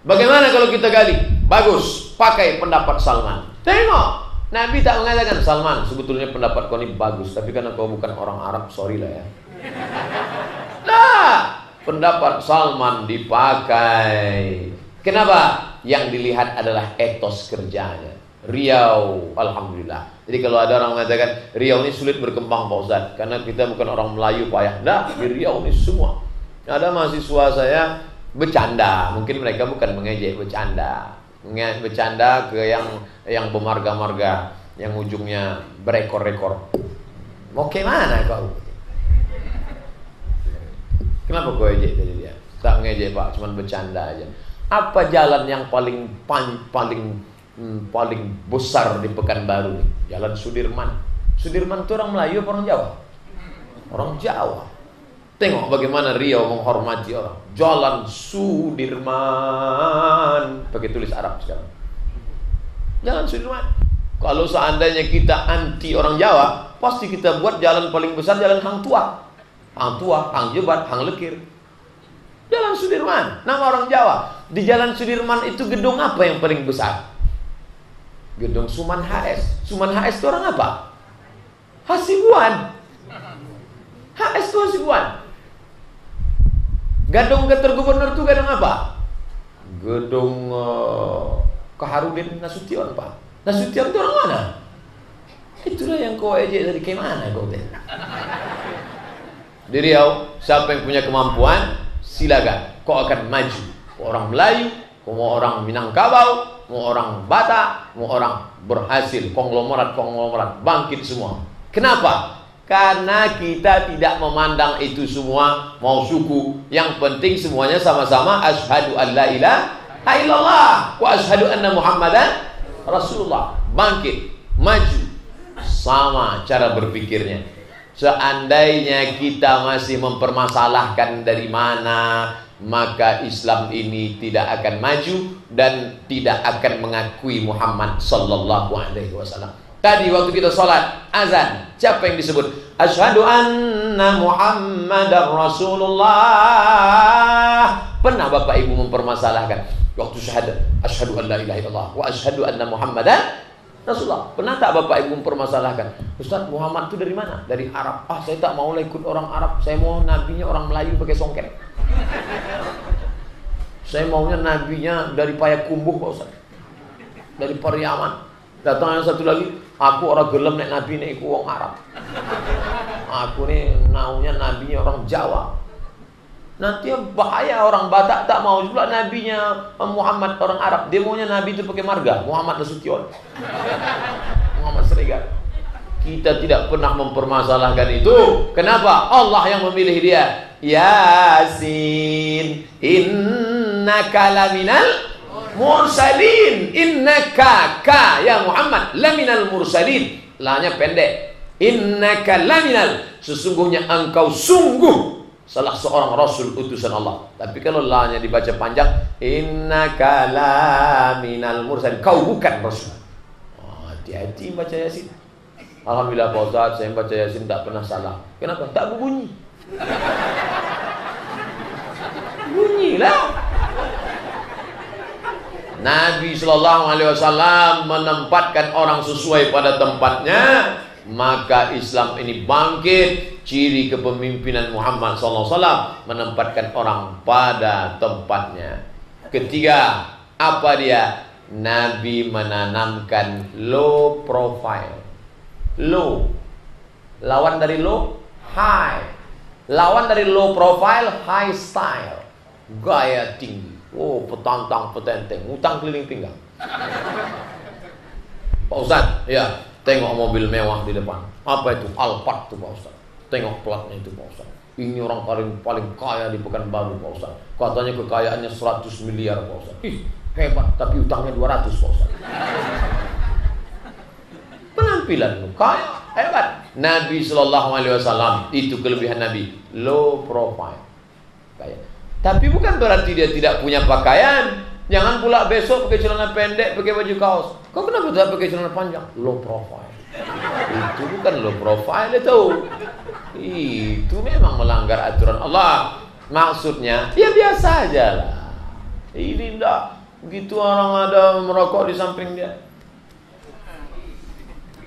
[SPEAKER 1] Bagaimana kalau kita gali? Bagus, pakai pendapat Salman. Tengok, Nabi tak mengatakan, Salman, sebetulnya pendapat kau ini bagus, tapi karena kau bukan orang Arab, sorry lah ya. Nah, pendapat Salman dipakai. Kenapa? Yang dilihat adalah etos kerjanya. Riau, alhamdulillah. Jadi kalau ada orang mengatakan Riau ini sulit berkembang Pak Ustaz, karena kita bukan orang Melayu payah. Nah, di Riau ini semua. Ada mahasiswa saya bercanda, mungkin mereka bukan mengejek, bercanda ke yang bermarga-marga, yang ujungnya berekor-rekor. Mau ke mana kau? Kenapa kau ejek tadi dia? Tak ngejek Pak, cuma bercanda aja. Apa jalan yang paling besar di Pekanbaru nih? Jalan Sudirman. Sudirman itu orang Melayu apa orang Jawa? Orang Jawa. Tengok bagaimana Riau menghormati orang. Jalan Sudirman, pakai tulis Arab sekarang. Jalan Sudirman. Kalau seandainya kita anti orang Jawa, pasti kita buat jalan paling besar jalan Hang Tuah. Hang Tuah, Hang Jebat, Hang Lekir. Jalan Sudirman, nama orang Jawa. Di Jalan Sudirman itu gedung apa yang paling besar? Gedung Suman HS. Suman HS itu orang apa? Hasibuan. HS itu Hasibuan. Gedung kantor gubernur itu gedung apa? Gedung Kaharudin Nasution Pak. Nasution itu orang mana? Itulah yang kau ejek dari kemana kau teh? Di Riau, siapa yang punya kemampuan, silakan. Kau akan maju. Kau orang Melayu, kau mau orang Minangkabau, mau orang Batak, mau orang berhasil, konglomerat bangkit semua. Kenapa? Karena kita tidak memandang itu semua mau suku. Yang penting semuanya sama-sama asyhadu an la ilaha illallah wa asyhadu anna Muhammadan Rasulullah. Bangkit, maju, sama cara berpikirnya. Seandainya kita masih mempermasalahkan dari mana, maka Islam ini tidak akan maju dan tidak akan mengakui Muhammad sallallahu alaihi wasallam. Tadi waktu kita sholat azan, siapa yang disebut? Asyhadu anna Muhammadar Rasulullah. Pernah Bapak Ibu mempermasalahkan waktu syahadat, asyhadu an la ilaha illallah wa asyhadu anna Muhammadan Rasulullah? Pernah tak Bapak Ibu mempermasalahkan, Ustaz, Muhammad itu dari mana? Dari Arab. Ah, saya tak mau ikut orang Arab, saya mau nabinya orang Melayu pakai songket. Saya maunya nabinya dari Payakumbuh Pak Ustaz, dari Pariaman. Datang yang satu lagi, aku orang gelem nek nabi nek iku wong Arab. Aku nih naunya nabinya orang Jawa. Nanti bahaya, orang Batak tak mau juga nabinya Muhammad orang Arab. Dia maunya nabi itu pakai marga, Muhammad Nasution, Muhammad Siregar. Kita tidak pernah mempermasalahkan itu. Kenapa? Allah yang memilih dia. Yasin, innaka laminal mursalin. Innaka ka ya Muhammad laminal mursalin. Lahnya pendek. Innaka laminal, sesungguhnya engkau sungguh salah seorang rasul utusan Allah. Tapi kalau lahnya dibaca panjang, innaka laminal mursalin, kau bukan rasul. Hati-hati baca Yasin. Alhamdulillah Pak Ustaz, saya baca Yasin tak pernah salah. Kenapa? Tak berbunyi. Bunyilah. Nabi Sallallahu Alaihi Wasallam menempatkan orang sesuai pada tempatnya, maka Islam ini bangkit. Ciri kepemimpinan Muhammad Sallallahu Alaihi Wasallam menempatkan orang pada tempatnya. Ketiga, apa dia? Nabi menanamkan low profile. Low, lawan dari low, high. Lawan dari low profile, high style. Gaya tinggi. Oh, petantang, petenteng, utang keliling pinggang. Pak Ustaz, ya, Tengok mobil mewah di depan. Apa itu? Alphard tuh Pak Ustaz. Tengok platnya itu Pak Ustaz. Ini orang paling kaya di Pekanbaru Pak Ustaz. Katanya kekayaannya 100 miliar Pak Ustaz. Ih, hebat, tapi utangnya 200 Pak Ustaz. Penampilan kaya, hebat. Nabi SAW itu kelebihan Nabi, low profile. Kaya. Tapi bukan berarti dia tidak punya pakaian. Jangan pula besok pakai celana pendek, pakai baju kaos. Kau kenapa tidak pakai celana panjang? Low profile. Itu bukan low profile itu. Itu memang melanggar aturan Allah. Maksudnya, ya biasa aja lah. Ini enggak. Begitu orang ada merokok di samping dia.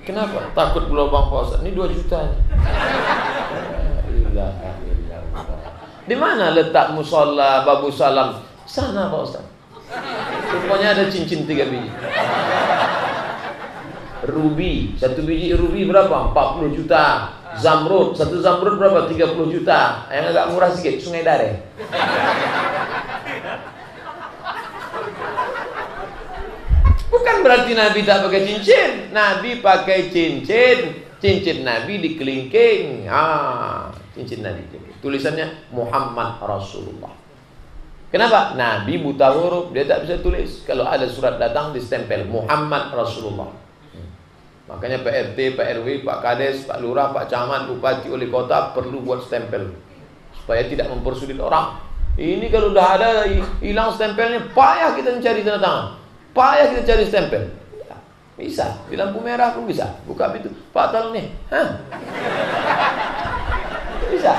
[SPEAKER 1] Kenapa? Takut berlubang Pak Ustaz. Ini 2 juta. Di mana letak musola Babu Salam? Sana Pak Ustaz. Rupanya ada cincin 3 biji. Ruby, 1 biji ruby berapa? 40 juta. Zamrud, 1 zamrud berapa? 30 juta. Yang agak murah sedikit, Sungai Dare. Bukan berarti Nabi tak pakai cincin. Nabi pakai cincin. Cincin Nabi di kelingking. Cincin Nabi. Tulisannya Muhammad Rasulullah. Kenapa? Nabi buta huruf, dia tak bisa tulis. Kalau ada surat datang distempel Muhammad Rasulullah. Makanya Pak RT, Pak RW, Pak Kades, Pak Lurah, Pak Camat, Bupati, Wali Kota perlu buat stempel supaya tidak mempersulit orang. Ini kalau udah ada hilang stempelnya, payah kita mencari tanda tangan. Payah kita cari stempel. Bisa, di lampu merah pun bisa. Buka pintu, Pak tolong nih. Bisa.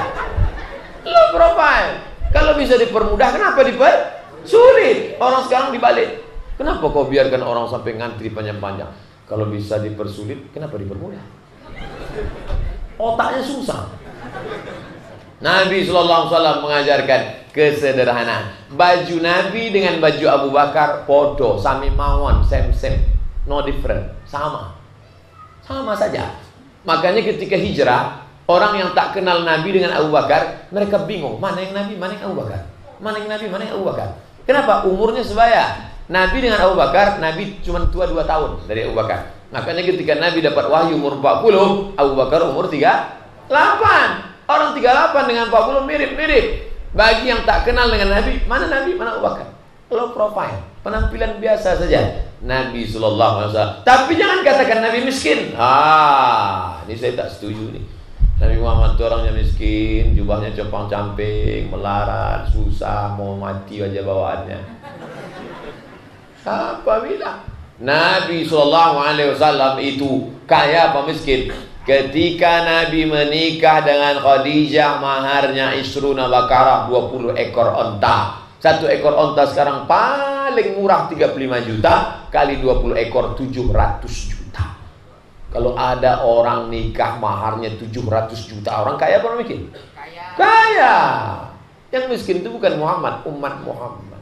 [SPEAKER 1] Low profile. Kalau bisa dipermudah, kenapa dipersulit? Orang sekarang dibalik. Kenapa kau biarkan orang sampai ngantri panjang-panjang? Kalau bisa dipersulit, kenapa dipermudah? Otaknya susah. Nabi SAW mengajarkan kesederhanaan. Baju Nabi dengan baju Abu Bakar podo, sami mawon, same, no different, sama saja. Makanya ketika hijrah, orang yang tak kenal Nabi dengan Abu Bakar, mereka bingung, mana yang Nabi, mana yang Abu Bakar, mana yang Nabi, mana yang Abu Bakar. Kenapa? Umurnya sebaya. Nabi dengan Abu Bakar, Nabi cuma tua 2 tahun dari Abu Bakar. Makanya ketika Nabi dapat wahyu umur 40, Abu Bakar umur 38. Orang 38 dengan 40 mirip-mirip. Bagi yang tak kenal dengan Nabi, mana Nabi, mana Abu Bakar? Low profile, penampilan biasa saja. Nabi SAW. Tapi jangan katakan Nabi miskin. Ini saya tak setuju nih. Nabi Muhammad itu orangnya miskin, jubahnya compang-camping, melarat, susah, mau mati aja bawaannya. Apa bilang? Nabi SAW itu kaya apa miskin? Ketika Nabi menikah dengan Khadijah, maharnya isruna bakarah, 20 ekor onta. 1 ekor onta sekarang paling murah 35 juta, kali 20 ekor 700 juta. Kalau ada orang nikah maharnya 700 juta, orang kaya apa orang miskin? Kaya. Yang miskin itu bukan Muhammad, umat Muhammad.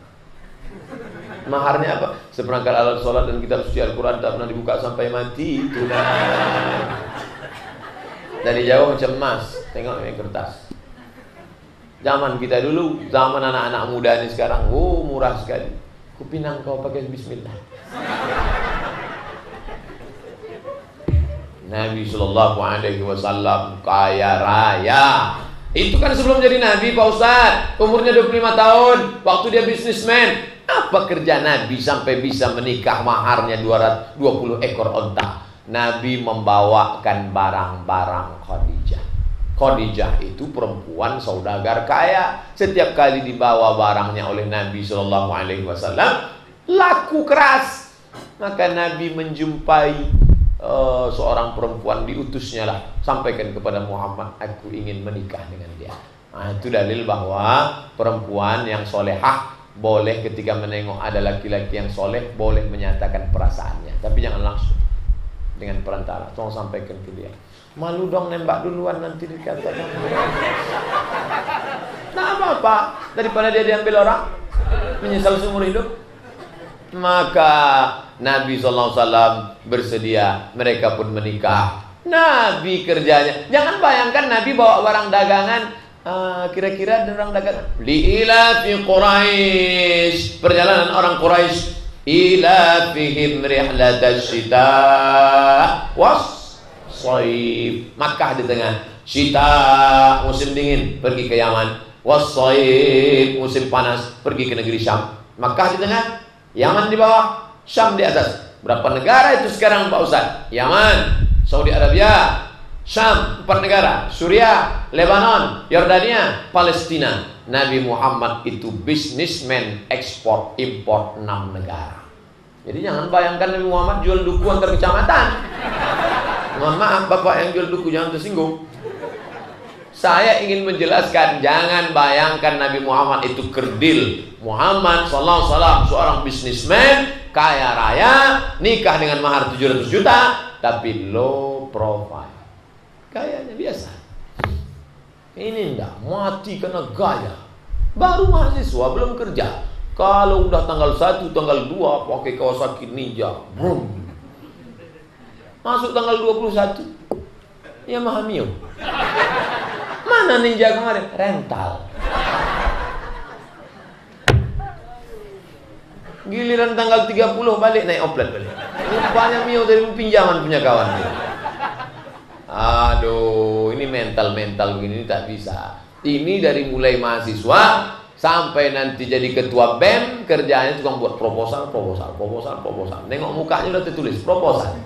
[SPEAKER 1] Maharnya apa? Seperangkat alat sholat dan kitab suci Al-Quran tak pernah dibuka sampai mati. Itulah. Dari jauh macam emas. Tengok ini kertas. Zaman kita dulu, zaman anak-anak muda ini sekarang, murah sekali. Kupinang kau pakai bismillah. Nabi SAW kaya raya. Itu kan sebelum jadi Nabi Pak Ustadz. Umurnya 25 tahun. Waktu dia bisnismen. Apa kerja Nabi sampai bisa menikah maharnya 220 ekor onta? Nabi membawakan barang-barang Khadijah. Khadijah itu perempuan saudagar kaya. Setiap kali dibawa barangnya oleh Nabi SAW, laku keras. Maka Nabi menjumpai seorang perempuan, diutusnya lah, sampaikan kepada Muhammad, aku ingin menikah dengan dia. Itu dalil bahwa perempuan yang solehah boleh ketika menengok ada laki-laki yang soleh, boleh menyatakan perasaannya. Tapi jangan langsung dengan perantara. Tolong sampaikan ke dia. Malu dong nembak duluan, nanti dikatakan. Nah apa-apa, daripada dia diambil orang, menyesal seumur hidup. Maka Nabi SAW bersedia, mereka pun menikah. Nabi kerjanya, jangan bayangkan Nabi bawa barang dagangan. Kira-kira ada orang dagang. Li'ila fi Quraisy, perjalanan orang Quraisy ila fihim rihlatash syita was shaif. Makkah di tengah, syita musim dingin pergi ke Yaman, was shaif musim panas pergi ke negeri Syam. Makkah di tengah, Yaman di bawah, Syam di atas. Berapa negara itu sekarang Pak Ustaz? Yaman, Saudi Arabia, Syam 4 negara, Suriah, Lebanon, Yordania, Palestina. Nabi Muhammad itu bisnismen ekspor impor 6 negara. Jadi jangan bayangkan Nabi Muhammad jual duku antar kecamatan. Mohon maaf Bapak yang jual duku, jangan tersinggung. Saya ingin menjelaskan, jangan bayangkan Nabi Muhammad itu kerdil. Muhammad sallallahu alaihi wasallam seorang bisnismen kaya raya, nikah dengan mahar 700 juta, tapi low profile. Kayaknya biasa. Ini enggak, mati karena gaya. Baru mahasiswa, belum kerja. Kalau udah tanggal 1, tanggal 2 pakai Kawasaki Ninja, brum. Masuk tanggal 21, Yamaha Mio. Mana Ninja kemarin? Rental. Giliran tanggal 30 balik naik oplet balik. Rupanya Mio dari pinjaman punya kawan. Aduh, ini mental-mental begini tak bisa. Ini dari mulai mahasiswa sampai nanti jadi ketua BEM, kerjaannya tukang buat proposal. Nengok mukanya udah tertulis proposal.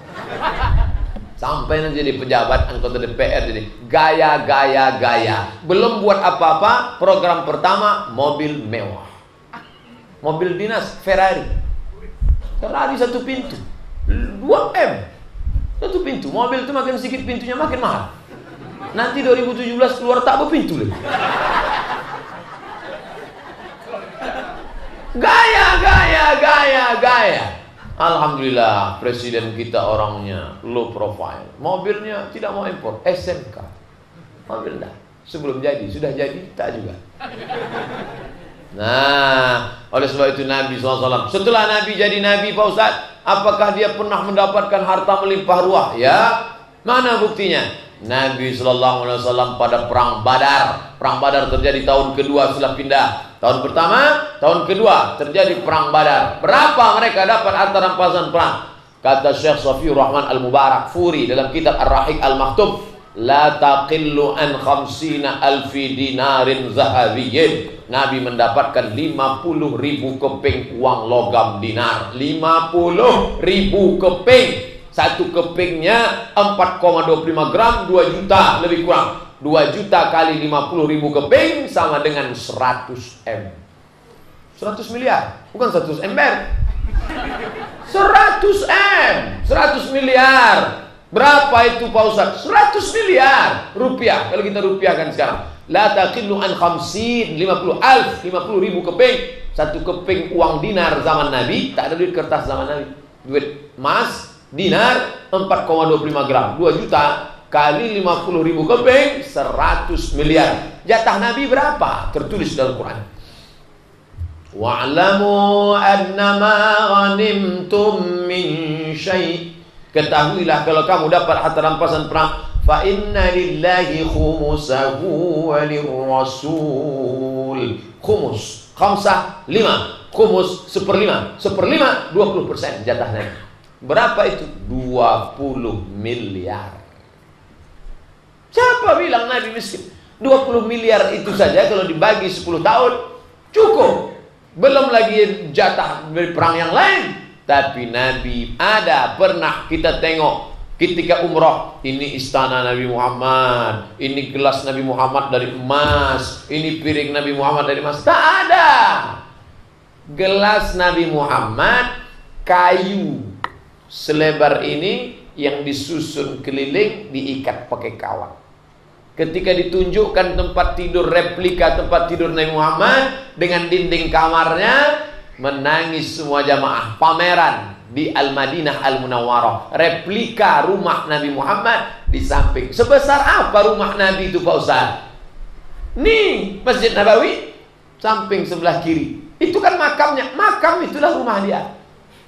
[SPEAKER 1] Sampai nanti jadi pejabat anggota DPR, jadi gaya. Belum buat apa-apa, program pertama mobil mewah. Mobil dinas Ferrari 1 pintu 2M 1 pintu. Mobil itu makin sedikit pintunya makin mahal. Nanti 2017 keluar tak berpintu lagi. Gaya. Alhamdulillah presiden kita orangnya low profile. Mobilnya tidak mau impor, SMK. Mobil enggak. Sebelum jadi, sudah jadi tak juga. Nah, oleh sebab itu Nabi SAW, setelah Nabi jadi Nabi Pak Ustaz, apakah dia pernah mendapatkan harta melimpah ruah? Ya, mana buktinya? Nabi SAW pada perang Badar. Perang Badar terjadi tahun kedua setelah pindah. Tahun pertama, tahun kedua terjadi perang Badar. Berapa mereka dapat harta rampasan perang? Kata Syekh Safiur Rahman Al-Mubarak Furi dalam kitab Ar-Rahiq Al-Maktub, la taqillu an 50.000 dinarin zahabiyyin. Nabi mendapatkan 50.000 keping uang logam dinar. 50.000 keping. Satu kepingnya 4,25 gram, 2 juta lebih kurang. 2 juta kali 50.000 keping sama dengan 100 M. 100 miliar, bukan 100 ember. 100 M, 100 miliar. Berapa itu Pak Ustaz? 100 miliar rupiah. Kalau kita rupiahkan sekarang, la taqillu an 50 ribu keping. Satu keping uang dinar zaman Nabi. Tak ada duit kertas zaman Nabi. Duit emas dinar 4,25 gram, 2 juta kali 50.000 keping, 100 miliar. Jatah Nabi berapa? Tertulis dalam Quran. Wa'lamu annama ghanimtum min syai'. Ketahuilah kalau kamu dapat harta rampasan perang, fa inna lillahi khumusahu wa lirrasul. Khumus, khamsah, 5. Khumus, 1/5. 1/5, 20% jatah Nabi. Berapa itu? 20 miliar. Siapa bilang Nabi miskin? 20 miliar itu saja kalau dibagi 10 tahun cukup. Belum lagi jatah dari perang yang lain. Tapi Nabi ada pernah kita tengok ketika umrah, ini istana Nabi Muhammad, ini gelas Nabi Muhammad dari emas, ini piring Nabi Muhammad dari emas. Tak ada. Gelas Nabi Muhammad kayu selebar ini yang disusun keliling, diikat pakai kawat. Ketika ditunjukkan tempat tidur replika tempat tidur Nabi Muhammad dengan dinding kamarnya, menangis semua jamaah. Pameran di Al-Madinah Al-Munawwarah, replika rumah Nabi Muhammad di samping. Sebesar apa rumah Nabi itu Pak Ustaz? Nih Masjid Nabawi, samping sebelah kiri. Itu kan makamnya. Makam itulah rumah dia.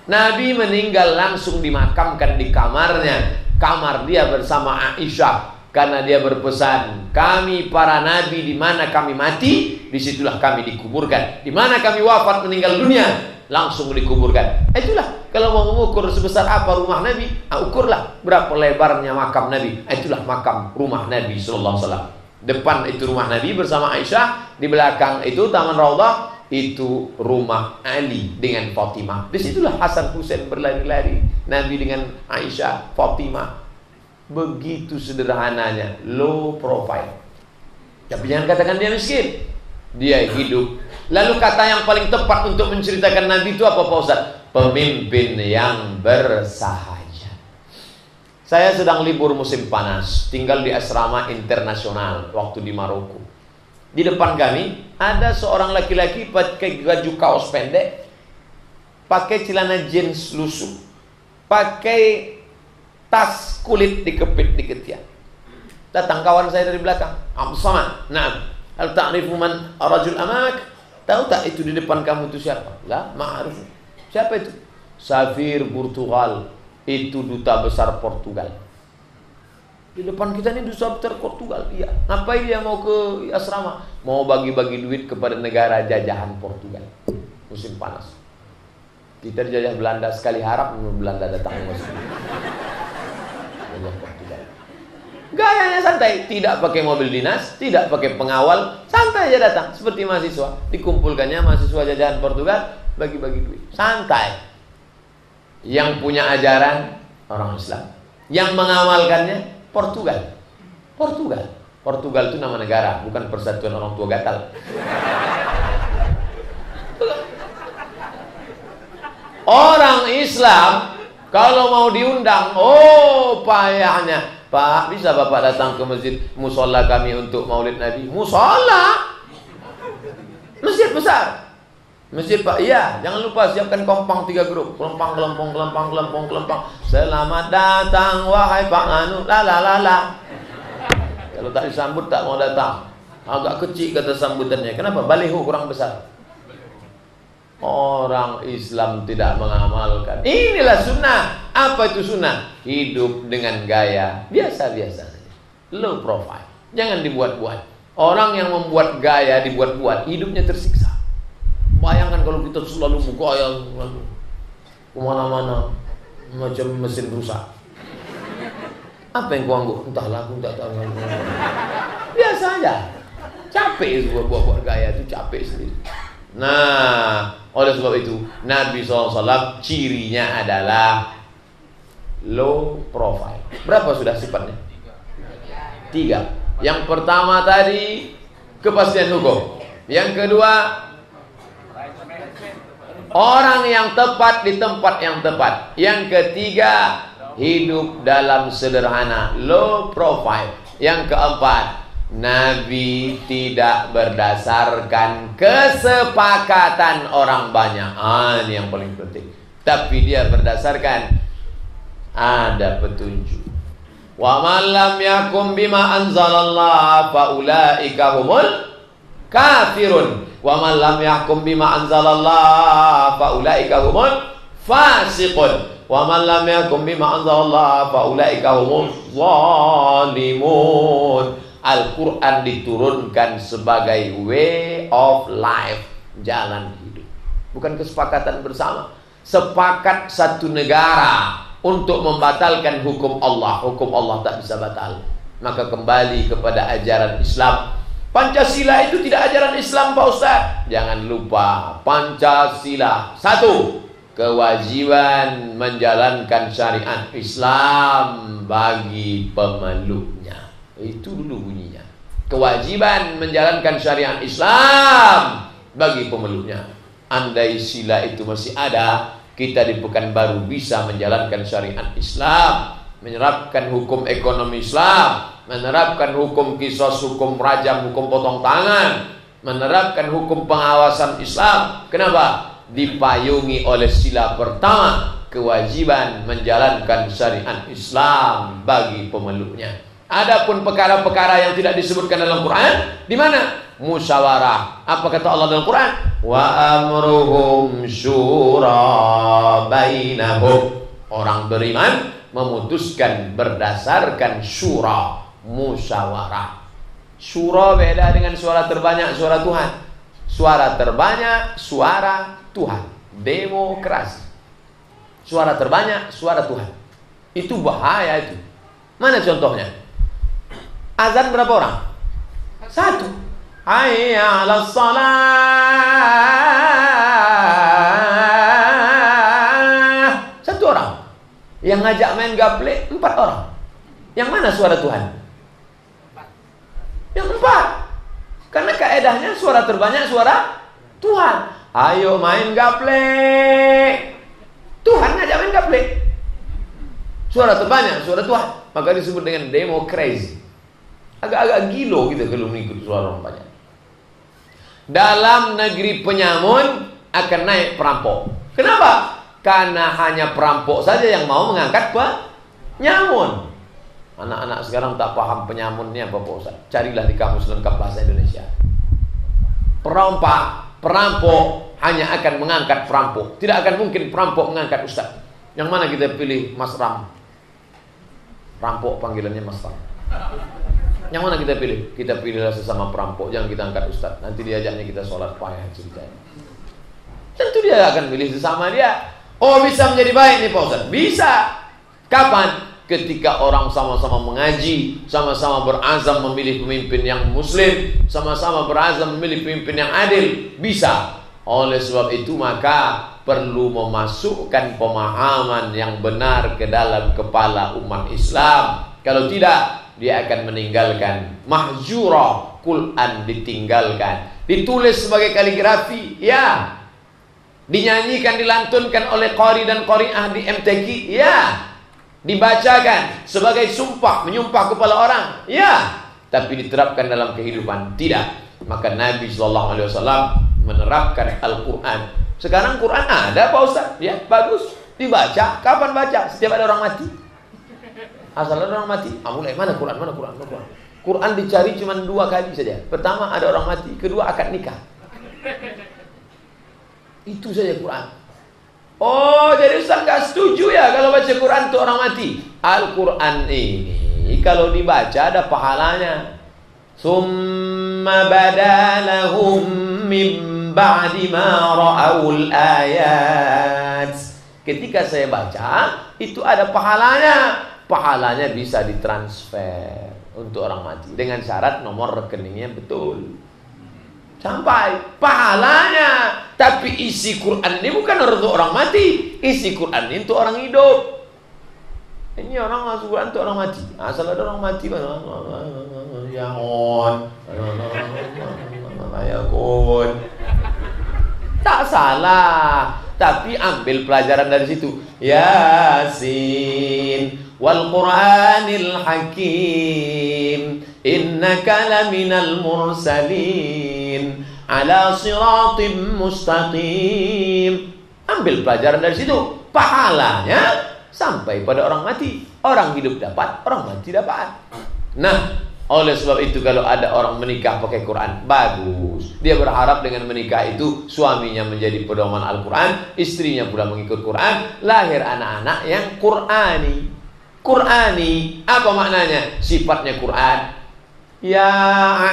[SPEAKER 1] Nabi meninggal langsung dimakamkan di kamarnya. Kamar dia bersama Aisyah. Karena dia berpesan, kami para nabi di mana kami mati, disitulah kami dikuburkan. Di mana kami wafat meninggal dunia, langsung dikuburkan. Itulah kalau mau mengukur sebesar apa rumah Nabi, ukurlah berapa lebarnya makam Nabi. Itulah makam rumah Nabi sallallahu alaihi wasallam. Depan itu rumah Nabi bersama Aisyah, di belakang itu Taman Raudhah, itu rumah Ali dengan Fatimah. Disitulah Hasan Husain berlari-lari, Nabi dengan Aisyah, Fatimah. Begitu sederhananya, low profile. Tapi jangan katakan dia miskin, dia hidup. Lalu kata yang paling tepat untuk menceritakan Nabi itu apa Pak Ustaz? Pemimpin yang bersahaja. Saya sedang libur musim panas, tinggal di asrama internasional waktu di Maroko. Di depan kami ada seorang laki-laki pakai baju kaos pendek, pakai celana jeans lusuh, pakai tas kulit dikepit di ketiak. Datang kawan saya dari belakang, Abdul Samad, "Na'am, hal ta'rifu man rajul amamak?" Tahu tak itu di depan kamu itu siapa? Lah, ma'arif. Siapa itu? Safir Portugal. Itu duta besar Portugal. Di depan kita ini duta besar Portugal. Iya. Ngapain dia mau ke asrama? Mau bagi-bagi duit kepada negara jajahan Portugal. Musim panas. Kita dijajah Belanda, sekali harap Belanda datang ke musim. Portugal. Gayanya santai, tidak pakai mobil dinas, tidak pakai pengawal, santai aja datang seperti mahasiswa. Dikumpulkannya mahasiswa jajahan Portugal, bagi-bagi duit, santai. Yang punya ajaran orang Islam, yang mengamalkannya Portugal. Portugal itu nama negara, bukan persatuan orang tua gatal. Orang Islam kalau mau diundang, payahnya. Pak, bisa Bapak datang ke masjid musola kami untuk Maulid Nabi? Musola? Masjid besar. Masjid Pak, iya. Jangan lupa siapkan kompang 3 grup. Kelempang. Selamat datang wahai Pak Anu. La. Kalau tak disambut tak mau datang. Agak kecil kata sambutannya. Kenapa? Baliho kurang besar. Orang Islam tidak mengamalkan. Inilah sunnah. Apa itu sunnah? Hidup dengan gaya biasa-biasa, low profile. Jangan dibuat-buat. Orang yang membuat gaya dibuat-buat, hidupnya tersiksa. Bayangkan kalau kita selalu bergaya kemana-mana macam mesin rusak. Apa yang kau anggap? Entahlah, aku tak tahu. Biasa aja. Capek buat gaya itu, capek sendiri. Nah, oleh sebab itu Nabi SAW cirinya adalah low profile. Berapa sudah sifatnya? 3. Yang pertama tadi kepastian hukum. Yang kedua, orang yang tepat di tempat yang tepat. Yang ketiga, hidup dalam sederhana, low profile. Yang keempat, Nabi tidak berdasarkan kesepakatan orang banyak. Ini yang paling penting. Tapi dia berdasarkan ada petunjuk. Wa man lam yakum bima anzalallah fa ulaika humul kafirun. Wa man lam yakum bima anzalallah fa ulaika humul fasiqun. Wa man lam yakum bima anzalallah fa ulaika humul zalimun. Al-Quran diturunkan sebagai way of life, jalan hidup, bukan kesepakatan bersama. Sepakat satu negara untuk membatalkan hukum Allah. Hukum Allah tak bisa batal. Maka kembali kepada ajaran Islam. Pancasila itu tidak ajaran Islam Pak Ustaz. Jangan lupa Pancasila 1. Kewajiban menjalankan syariat Islam bagi pemeluknya. Itu dulu bunyinya. Kewajiban menjalankan syariat Islam bagi pemeluknya. Andai sila itu masih ada, kita di Pekanbaru bisa menjalankan syariat Islam, menerapkan hukum ekonomi Islam, menerapkan hukum kisos, hukum rajam, hukum potong tangan, menerapkan hukum pengawasan Islam. Kenapa? Dipayungi oleh sila pertama, kewajiban menjalankan syariat Islam bagi pemeluknya. Adapun perkara-perkara yang tidak disebutkan dalam Quran, di mana? Musyawarah. Apa kata Allah dalam Quran? Wa amruhum syura bainahum. Orang beriman memutuskan berdasarkan syura, musyawarah. Syura beda dengan suara terbanyak, suara Tuhan. Suara terbanyak, suara Tuhan. Demokrasi. Suara terbanyak, suara Tuhan. Itu bahaya itu. Mana contohnya? Azan berapa orang? 1. Hayya 'alas shalah. 1 orang. Yang ngajak main gaple 4 orang. Yang mana suara Tuhan? Yang 4. Karena kaedahnya suara terbanyak suara Tuhan. Ayo main gaple. Tuhan ngajak main gaple. Suara terbanyak suara Tuhan. Maka disebut dengan demokrasi. Agak-agak gilo gitu kalau mengikut suara orang banyak. Dalam negeri penyamun akan naik perampok. Kenapa? Karena hanya perampok saja yang mau mengangkat penyamun. Anak-anak sekarang tak paham penyamun ini apa Pak Ustaz. Carilah di kamus lengkap bahasa Indonesia. Perampok hanya akan mengangkat perampok. Tidak akan mungkin perampok mengangkat Ustaz. Yang mana kita pilih Mas Ram? Perampok panggilannya Mas Ram. Yang mana kita pilih? Kita pilihlah sesama perampok. Jangan kita angkat Ustaz. Nanti diajaknya kita sholat payah ceritanya. Tentu dia akan pilih sesama dia. Oh, bisa menjadi baik nih Pak Ustaz. Bisa. Kapan? Ketika orang sama-sama mengaji, sama-sama berazam memilih pemimpin yang muslim, sama-sama berazam memilih pemimpin yang adil. Bisa. Oleh sebab itu maka perlu memasukkan pemahaman yang benar ke dalam kepala umat Islam. Kalau tidak, dia akan meninggalkan. Mahjura, Quran ditinggalkan. Ditulis sebagai kaligrafi, ya. Dinyanyikan, dilantunkan oleh qari dan qari'ah di MTQ, ya. Dibacakan sebagai sumpah, menyumpah kepala orang, ya. Tapi diterapkan dalam kehidupan, tidak. Maka Nabi SAW menerapkan Al-Quran. Sekarang Quran ada Pak Ustaz, ya, bagus. Dibaca, kapan baca? Setiap ada orang mati. Asal ada orang mati, mulai mana Quran, mana Quran, mana Quran. Quran dicari cuma 2 kali saja. Pertama ada orang mati, kedua akad nikah. Itu saja Quran. Oh, jadi Ustaz nggak setuju ya kalau baca Quran itu orang mati. Al-Quran ini kalau dibaca ada pahalanya. Summa badalahum min ba'di ma ra'awul ayat. Ketika saya baca, itu ada pahalanya. Pahalanya bisa ditransfer untuk orang mati dengan syarat nomor rekeningnya betul. Sampai pahalanya. Tapi isi Quran ini bukan untuk orang mati. Isi Quran ini untuk orang hidup. Ini orang masuk Quran untuk orang mati. Asal ada orang mati, tak salah. Tapi ambil pelajaran dari situ. Yasin wal Qur'anil Hakim, innaka laminal mursalin ala siratim mustaqim. Ambil pelajaran dari situ. Pahalanya sampai pada orang mati. Orang hidup dapat, orang mati dapat. Nah, oleh sebab itu kalau ada orang menikah pakai Quran, bagus. Dia berharap dengan menikah itu suaminya menjadi pedoman Al-Quran, istrinya pula mengikut Quran, lahir anak-anak yang Qurani. Qurani, apa maknanya? Sifatnya Quran. Ya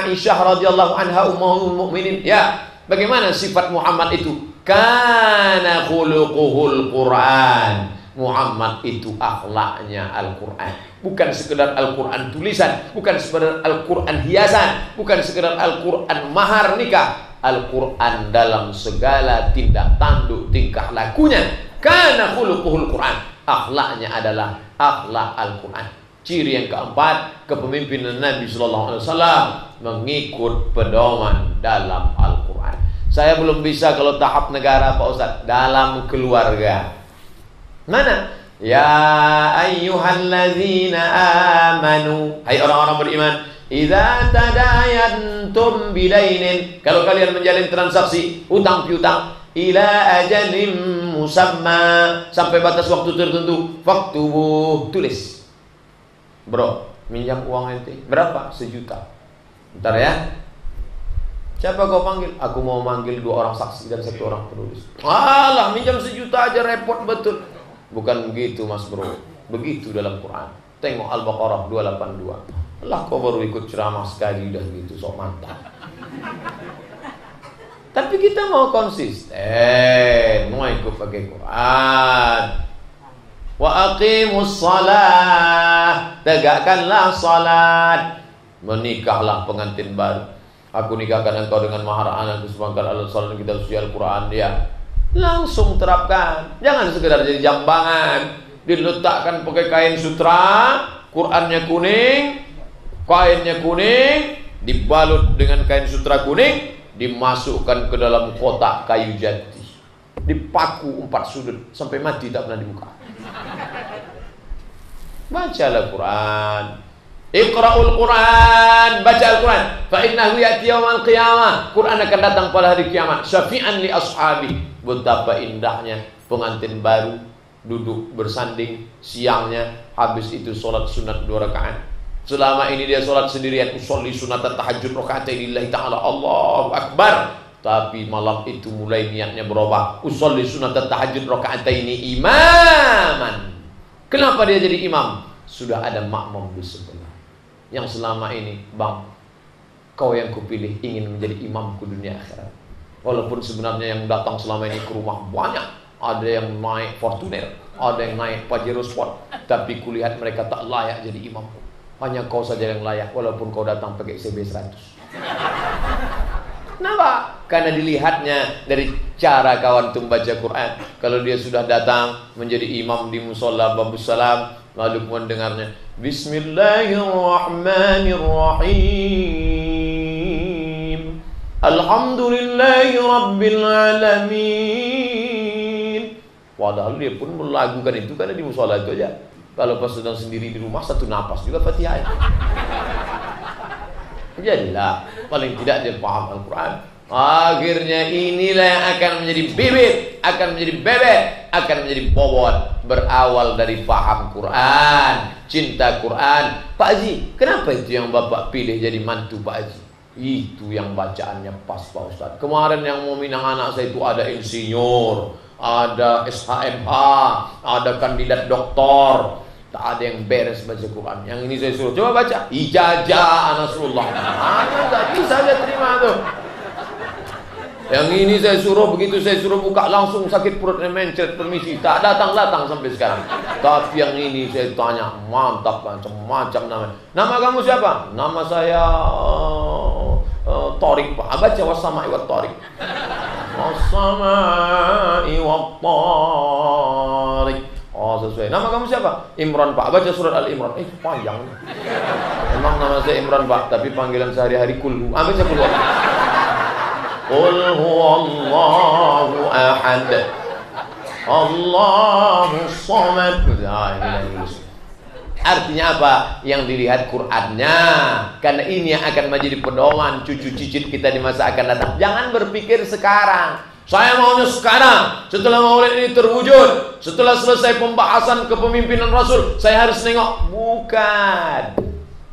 [SPEAKER 1] Aisyah radhiyallahu anha ummul mukminin. Ya, bagaimana sifat Muhammad itu? Kana khuluquhul Quran. Muhammad itu akhlaknya Al-Quran. Bukan sekedar Al-Quran tulisan, bukan sekedar Al-Quran hiasan, bukan sekedar Al-Quran mahar nikah. Al-Quran dalam segala tindak tanduk tingkah lakunya. Kana khuluquhul Quran. Akhlaknya adalah akhlak Al-Quran. Ciri yang keempat, kepemimpinan Nabi SAW mengikut pedoman dalam Al-Quran. Saya belum bisa kalau tahap negara Pak Ustaz. Dalam keluarga, mana? Ya ayyuhalladzina amanu, hai orang-orang beriman, idza tadayantum bidainin, kalau kalian menjalin transaksi hutang piutang, ila ajalin musamma, sampai batas waktu tertentu, faktubuh, tulis. Bro, minjam uang ente berapa? 1 juta. Bentar ya. Siapa kau panggil? Aku mau manggil 2 orang saksi dan 1 orang penulis. Alah, minjam 1 juta aja repot betul. Bukan begitu Mas Bro. Begitu dalam Quran. Tengok Al-Baqarah 282. Allah, kau baru ikut ceramah sekali udah gitu, sok mantap. Tapi kita mau konsisten, mau semua ikut pakai Quran. Wa aqimus shalah, tegakkanlah salat. Menikahlah pengantin baru. Aku nikahkan engkau dengan mahar anakku sebangkal alat salat kita suci Al-Quran. Ya, langsung terapkan. Jangan sekedar jadi jambangan, diletakkan pakai kain sutra, Qurannya kuning, kainnya kuning, dibalut dengan kain sutra kuning, dimasukkan ke dalam kotak kayu jati, dipaku 4 sudut sampai mati tak pernah dibuka. Bacalah Quran. Iqra'ul Quran, baca Al-Quran. Fa innahu ya'ti yaumal qiyamah. Quran akan datang pada hari kiamat. Syafi'an li ashabi. Betapa indahnya pengantin baru duduk bersanding siangnya, habis itu sholat sunat 2 rakaat. Selama ini dia sholat sendirian, usolli sunat tahajud rakaatain lillahi ta'ala, Allahu Akbar. Tapi malam itu mulai niatnya berubah, usolli sunat tahajud rakaataini imaman. Kenapa dia jadi imam? Sudah ada makmum di sebelah. Yang selama ini, bang, kau yang kupilih ingin menjadi imamku dunia akhirat. Walaupun sebenarnya yang datang selama ini ke rumah banyak, ada yang naik Fortuner, ada yang naik Pajero Sport, tapi kulihat mereka tak layak jadi imamku. Hanya kau saja yang layak, walaupun kau datang pakai CB100. Kenapa? Karena dilihatnya dari cara kawan itu membaca Quran. Kalau dia sudah datang menjadi imam di musola Babus Salam, lalu mendengarnya Bismillahirrahmanirrahim, Alhamdulillahi Rabbil Alamin. Padahal dia pun melakukan itu karena di musola itu aja. Kalau pas sedang sendiri di rumah, 1 napas juga Fatihah. Jadilah paling tidak dia paham Al-Quran. Akhirnya inilah yang akan menjadi bibit, akan menjadi bebek, akan menjadi bobot. Berawal dari paham Quran, cinta Quran. Pak Haji, kenapa itu yang Bapak pilih jadi mantu Pak Haji? Itu yang bacaannya pas Pak Ustadz. Kemarin yang mau minang anak saya itu ada insinyur, ada SHMH, ada kandidat doktor. Tak ada yang beres baca Quran. Yang ini saya suruh coba baca Ijazah Nasrullah. Tak bisa saya terima tuh. Yang ini saya suruh, begitu saya suruh buka langsung sakit perutnya mencret, permisi. Tak datang-datang sampai sekarang. Tapi yang ini saya tanya, mantap, macam-macam namanya. Nama kamu siapa? Nama saya Torik Pak. Baca Wasama'i wa Torik. Wasama'i wa Torik. Oh sesuai. Nama kamu siapa? Imran Pak. Baca surat Al-Imran. Panjang. Memang nama saya Imran Pak, tapi panggilan sehari-hari Kul. Baca Kul. Qul huwallahu ahad, Allahus samad. Artinya apa? Yang dilihat Qur'annya. Karena ini yang akan menjadi pedoman cucu cicit kita di masa akan datang. Jangan berpikir sekarang. Saya maunya sekarang, setelah maulid ini terwujud, setelah selesai pembahasan kepemimpinan Rasul, saya harus nengok. Bukan.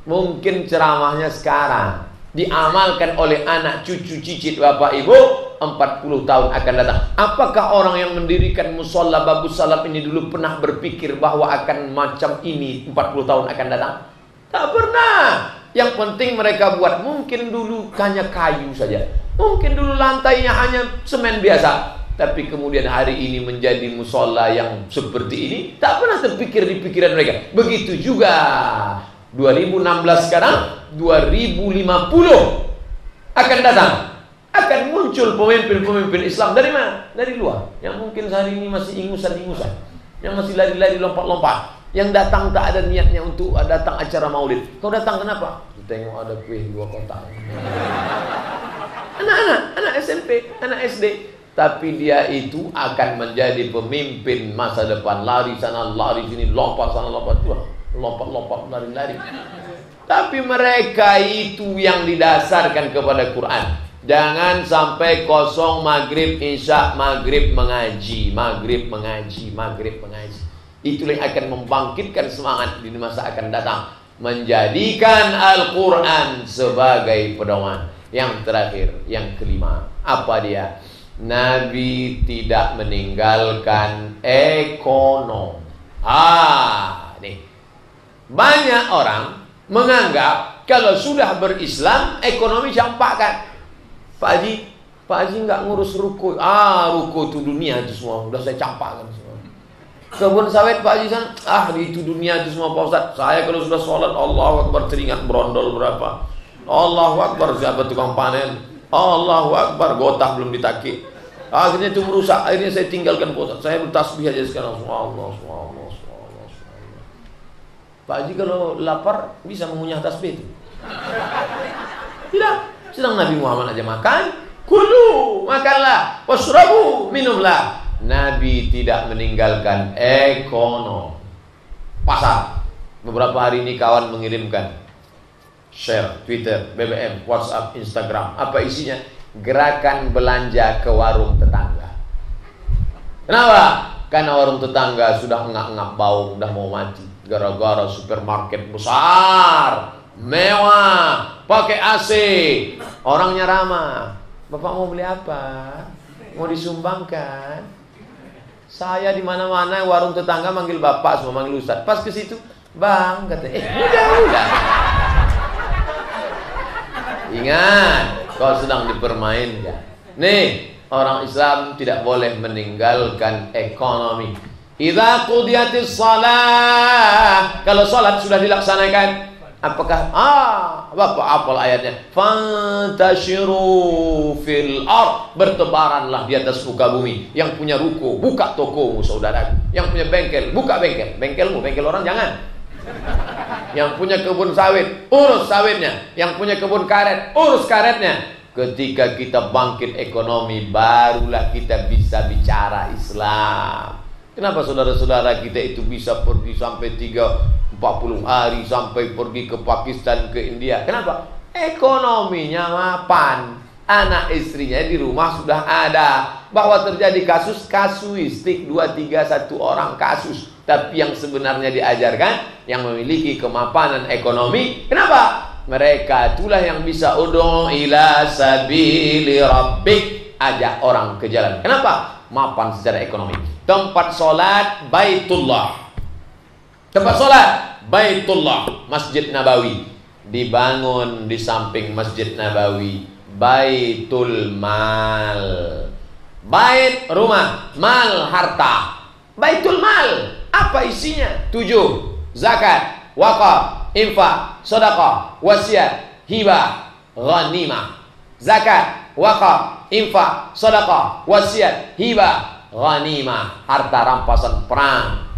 [SPEAKER 1] Mungkin ceramahnya sekarang diamalkan oleh anak cucu cicit bapak ibu 40 tahun akan datang. Apakah orang yang mendirikan musola Babus Salam ini dulu pernah berpikir bahwa akan macam ini 40 tahun akan datang? Tak pernah. Yang penting mereka buat. Mungkin dulu hanya kayu saja, mungkin dulu lantainya hanya semen biasa, tapi kemudian hari ini menjadi musola yang seperti ini. Tak pernah terpikir di pikiran mereka. Begitu juga 2016 sekarang, 2050 akan datang, akan muncul pemimpin-pemimpin Islam dari mana? Dari luar, yang mungkin sehari ini masih ingusan-ingusan, yang masih lari-lari lompat-lompat, yang datang tak ada niatnya untuk datang acara maulid. Kau datang kenapa? Tengok ada kue 2 kotak. Anak-anak, anak SMP, anak SD. Tapi dia itu akan menjadi pemimpin masa depan. Lari sana, lari sini, lompat sana, lompat tuh, lompat-lompat, lari-lari. Tapi mereka itu yang didasarkan kepada Quran. Jangan sampai kosong maghrib, isya, maghrib mengaji, maghrib mengaji, maghrib mengaji. Itulah yang akan membangkitkan semangat di masa akan datang. Menjadikan Al-Quran sebagai pedoman. Yang terakhir, yang kelima, apa dia? Nabi tidak meninggalkan ekonomi. Nih, banyak orang menganggap kalau sudah berislam ekonomi campakkan. Pak Haji, Pak Haji nggak ngurus ruko. Ruko itu dunia itu semua. Udah saya campakkan semua. Kebun sawit Pak Haji sana. Itu dunia itu semua Pak Ustaz. Saya kalau sudah sholat, Allahu Akbar, teringat berondol berapa. Allahu Akbar, siapa tukang panen. Allahu Akbar, gotah belum ditakik. Akhirnya itu merusak. Akhirnya saya tinggalkan Pak Ustaz. Saya bertasbih aja sekarang. Allah. Pak Haji kalau lapar bisa mengunyah tasbih itu. Tidak. Sedang Nabi Muhammad aja makan. Kulu, makanlah. Wasrabu, minumlah. Nabi tidak meninggalkan ekonomi. Pasar. Beberapa hari ini kawan mengirimkan share Twitter, BBM, WhatsApp, Instagram. Apa isinya? Gerakan belanja ke warung tetangga. Kenapa? Karena warung tetangga sudah engap-engap bau, udah mau mati. Gara-gara supermarket besar, mewah, pakai AC, orangnya ramah. Bapak mau beli apa? Mau disumbangkan? Saya di mana-mana warung tetangga manggil bapak, semua manggil ustaz. Pas ke situ, bang, kata, udah. Ingat, kau sedang dipermainkan. Nih, orang Islam tidak boleh meninggalkan ekonomi. Idza qudiyatis shalah, kalau salat sudah dilaksanakan, apakah Bapak apal ayatnya? Fantashiru fil ard, bertebaranlah di atas muka bumi. Yang punya ruko, buka tokomu saudara. Yang punya bengkel, buka bengkel. Bengkelmu, bengkel orang jangan. Yang punya kebun sawit, urus sawitnya. Yang punya kebun karet, urus karetnya. Ketika kita bangkit ekonomi, barulah kita bisa bicara Islam. Kenapa saudara-saudara kita itu bisa pergi sampai 30-40 hari, sampai pergi ke Pakistan, ke India? Kenapa? Ekonominya mapan. Anak istrinya di rumah sudah ada. Bahwa terjadi kasus kasuistik, 2, 3, 1 orang kasus. Tapi yang sebenarnya diajarkan, yang memiliki kemapanan ekonomi, kenapa? Mereka itulah yang bisa ud'u ila sabili rabbik, ajak orang ke jalan. Kenapa? Mapan secara ekonomi. Tempat sholat Baitullah. Tempat sholat Baitullah, Masjid Nabawi. Dibangun di samping Masjid Nabawi Baitul Mal. Bait rumah, mal harta. Baitul Mal, apa isinya? 7. Zakat, wakaf, infak, sedekah, wasiat, hibah, ghanimah. Zakat, wakaf, infak, sedekah, wasiat, hibah, ghanimah, harta rampasan perang.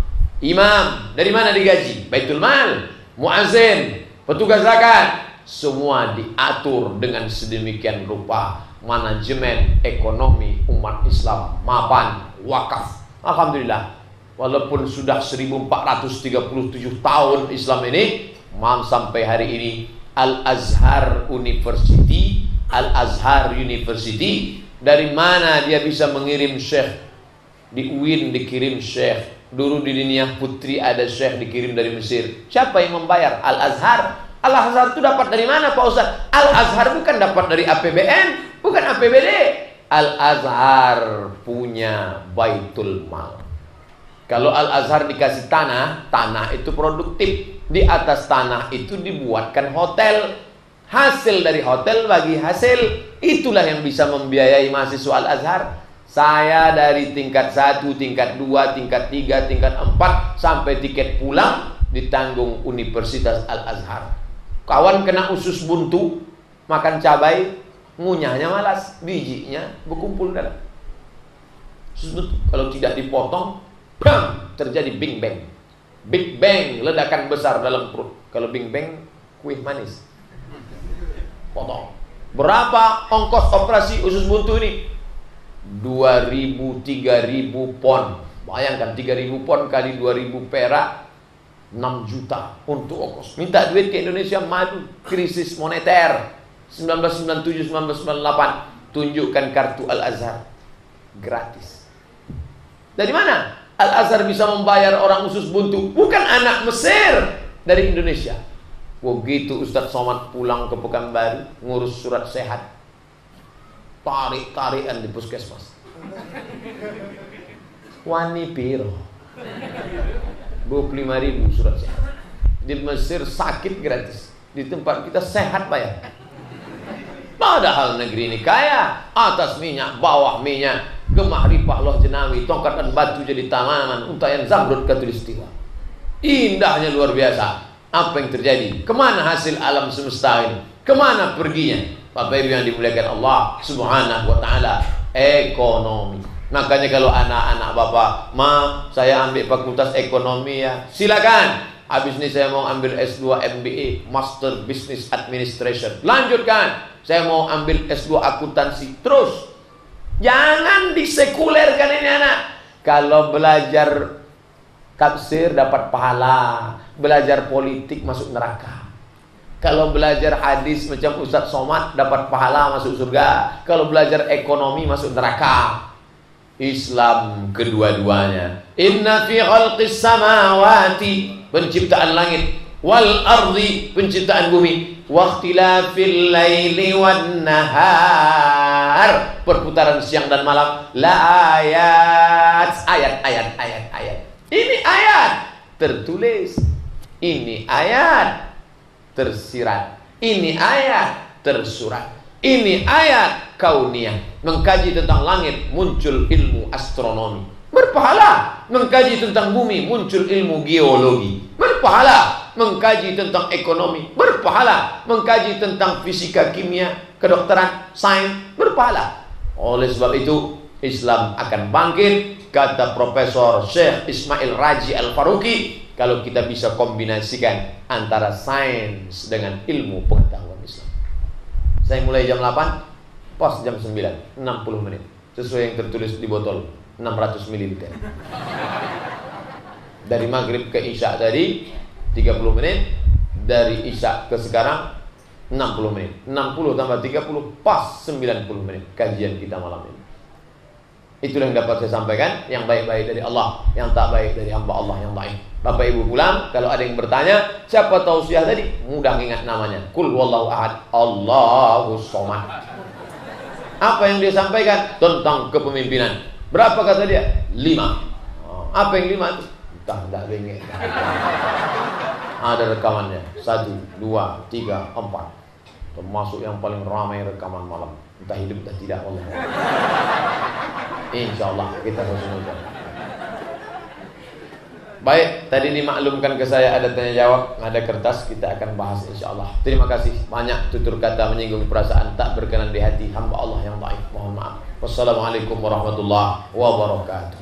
[SPEAKER 1] Imam dari mana digaji? Baitul Mal. Muazzin, petugas zakat, semua diatur dengan sedemikian rupa. Manajemen ekonomi umat Islam mapan, wakaf. Alhamdulillah, walaupun sudah 1437 tahun Islam ini, sampai hari ini Al-Azhar University, dari mana dia bisa mengirim syekh? Di UIN dikirim syekh. Dulu di Diniyah Putri ada syekh dikirim dari Mesir. Siapa yang membayar? Al-Azhar. Al-Azhar itu dapat dari mana Pak Ustaz? Al-Azhar bukan dapat dari APBN, bukan APBD. Al-Azhar punya Baitul Mal. Kalau Al-Azhar dikasih tanah, tanah itu produktif. Di atas tanah itu dibuatkan hotel. Hasil dari hotel bagi hasil. Itulah yang bisa membiayai mahasiswa Al-Azhar. Saya dari tingkat 1, tingkat 2, tingkat 3, tingkat 4 sampai tiket pulang ditanggung Universitas Al-Azhar. Kawan kena usus buntu, makan cabai, ngunyahnya malas, bijinya berkumpul dalam. Kalau tidak dipotong, bang, terjadi Big Bang. Big Bang, ledakan besar dalam perut. Kalau Big Bang, kuih manis. Potong. Berapa ongkos operasi usus buntu ini? 2.000, 3.000 pon. Bayangkan 3.000 pon kali 2.000 perak, 6 juta untuk ongkos. Minta duit ke Indonesia, madu. Krisis moneter 1997, 1998. Tunjukkan kartu Al-Azhar, gratis. Dari mana Al-Azhar bisa membayar orang usus buntu? Bukan anak Mesir, dari Indonesia. Begitu Ustadz Somad pulang ke Pekanbaru, ngurus surat sehat, tarik-tarikan di puskesmas. Wani piro 25.000 surat sehat. Di Mesir sakit gratis, di tempat kita sehat bayar. Padahal negeri ini kaya, atas minyak, bawah minyak, gemah ripah loh jenawi, tongkat dan batu jadi tanaman, untayan zamrud katulistiwa. Indahnya luar biasa. Apa yang terjadi? Kemana hasil alam semesta ini? Kemana perginya? Bapak Ibu yang dimuliakan Allah Subhanahu wa ta'ala, ekonomi. Makanya kalau anak-anak Bapak, Ma, saya ambil fakultas ekonomi ya, silakan. Habis ini saya mau ambil S2 MBA, Master Business Administration. Lanjutkan. Saya mau ambil S2 akuntansi. Terus. Jangan disekulerkan ini anak. Kalau belajar tafsir dapat pahala, belajar politik masuk neraka. Kalau belajar hadis macam Ustaz Somad dapat pahala masuk surga. Kalau belajar ekonomi masuk neraka. Islam kedua-duanya. Inna fi khalqis samawati, penciptaan langit, wal ardi, penciptaan bumi, wa ikhtilafil laili wan nahar, perputaran siang dan malam, la ayat, ayat. Ini ayat tertulis, ini ayat tersirat, ini ayat tersurat. Ini ayat kauniyah, mengkaji tentang langit, muncul ilmu astronomi, berpahala. Mengkaji tentang bumi, muncul ilmu geologi, berpahala. Mengkaji tentang ekonomi, berpahala. Mengkaji tentang fisika, kimia, kedokteran, sains, berpahala. Oleh sebab itu Islam akan bangkit, kata Profesor Syekh Ismail Raji Al-Faruqi, kalau kita bisa kombinasikan antara sains dengan ilmu pengetahuan Islam. Saya mulai jam 8, pas jam 9, 60 menit. Sesuai yang tertulis di botol, 600 ml. Dari maghrib ke isya tadi 30 menit, dari isya ke sekarang 60 menit. 60 tambah 30 pas 90 menit kajian kita malam ini. Itulah yang dapat saya sampaikan, yang baik-baik dari Allah, yang tak baik dari hamba Allah yang baik. Bapak Ibu pulang, kalau ada yang bertanya, siapa tausiah tadi? Mudah ingat namanya. Kul wallahu ahad, Allahus somad. Apa yang dia sampaikan? Tentang kepemimpinan. Berapa kata dia? 5. Apa yang 5 itu? Entah, tidak bengek. Ada rekamannya. 1, 2, 3, 4. Termasuk yang paling ramai rekaman malam. Entah hidup atau tidak, Allah. InsyaAllah kita husnuzon. Baik, tadi dimaklumkan ke saya ada tanya jawab, ada kertas, kita akan bahas insyaAllah. Terima kasih. Banyak tutur kata menyinggung perasaan tak berkenan di hati hamba Allah yang baik. Mohon maaf. Wassalamualaikum warahmatullahi wabarakatuh.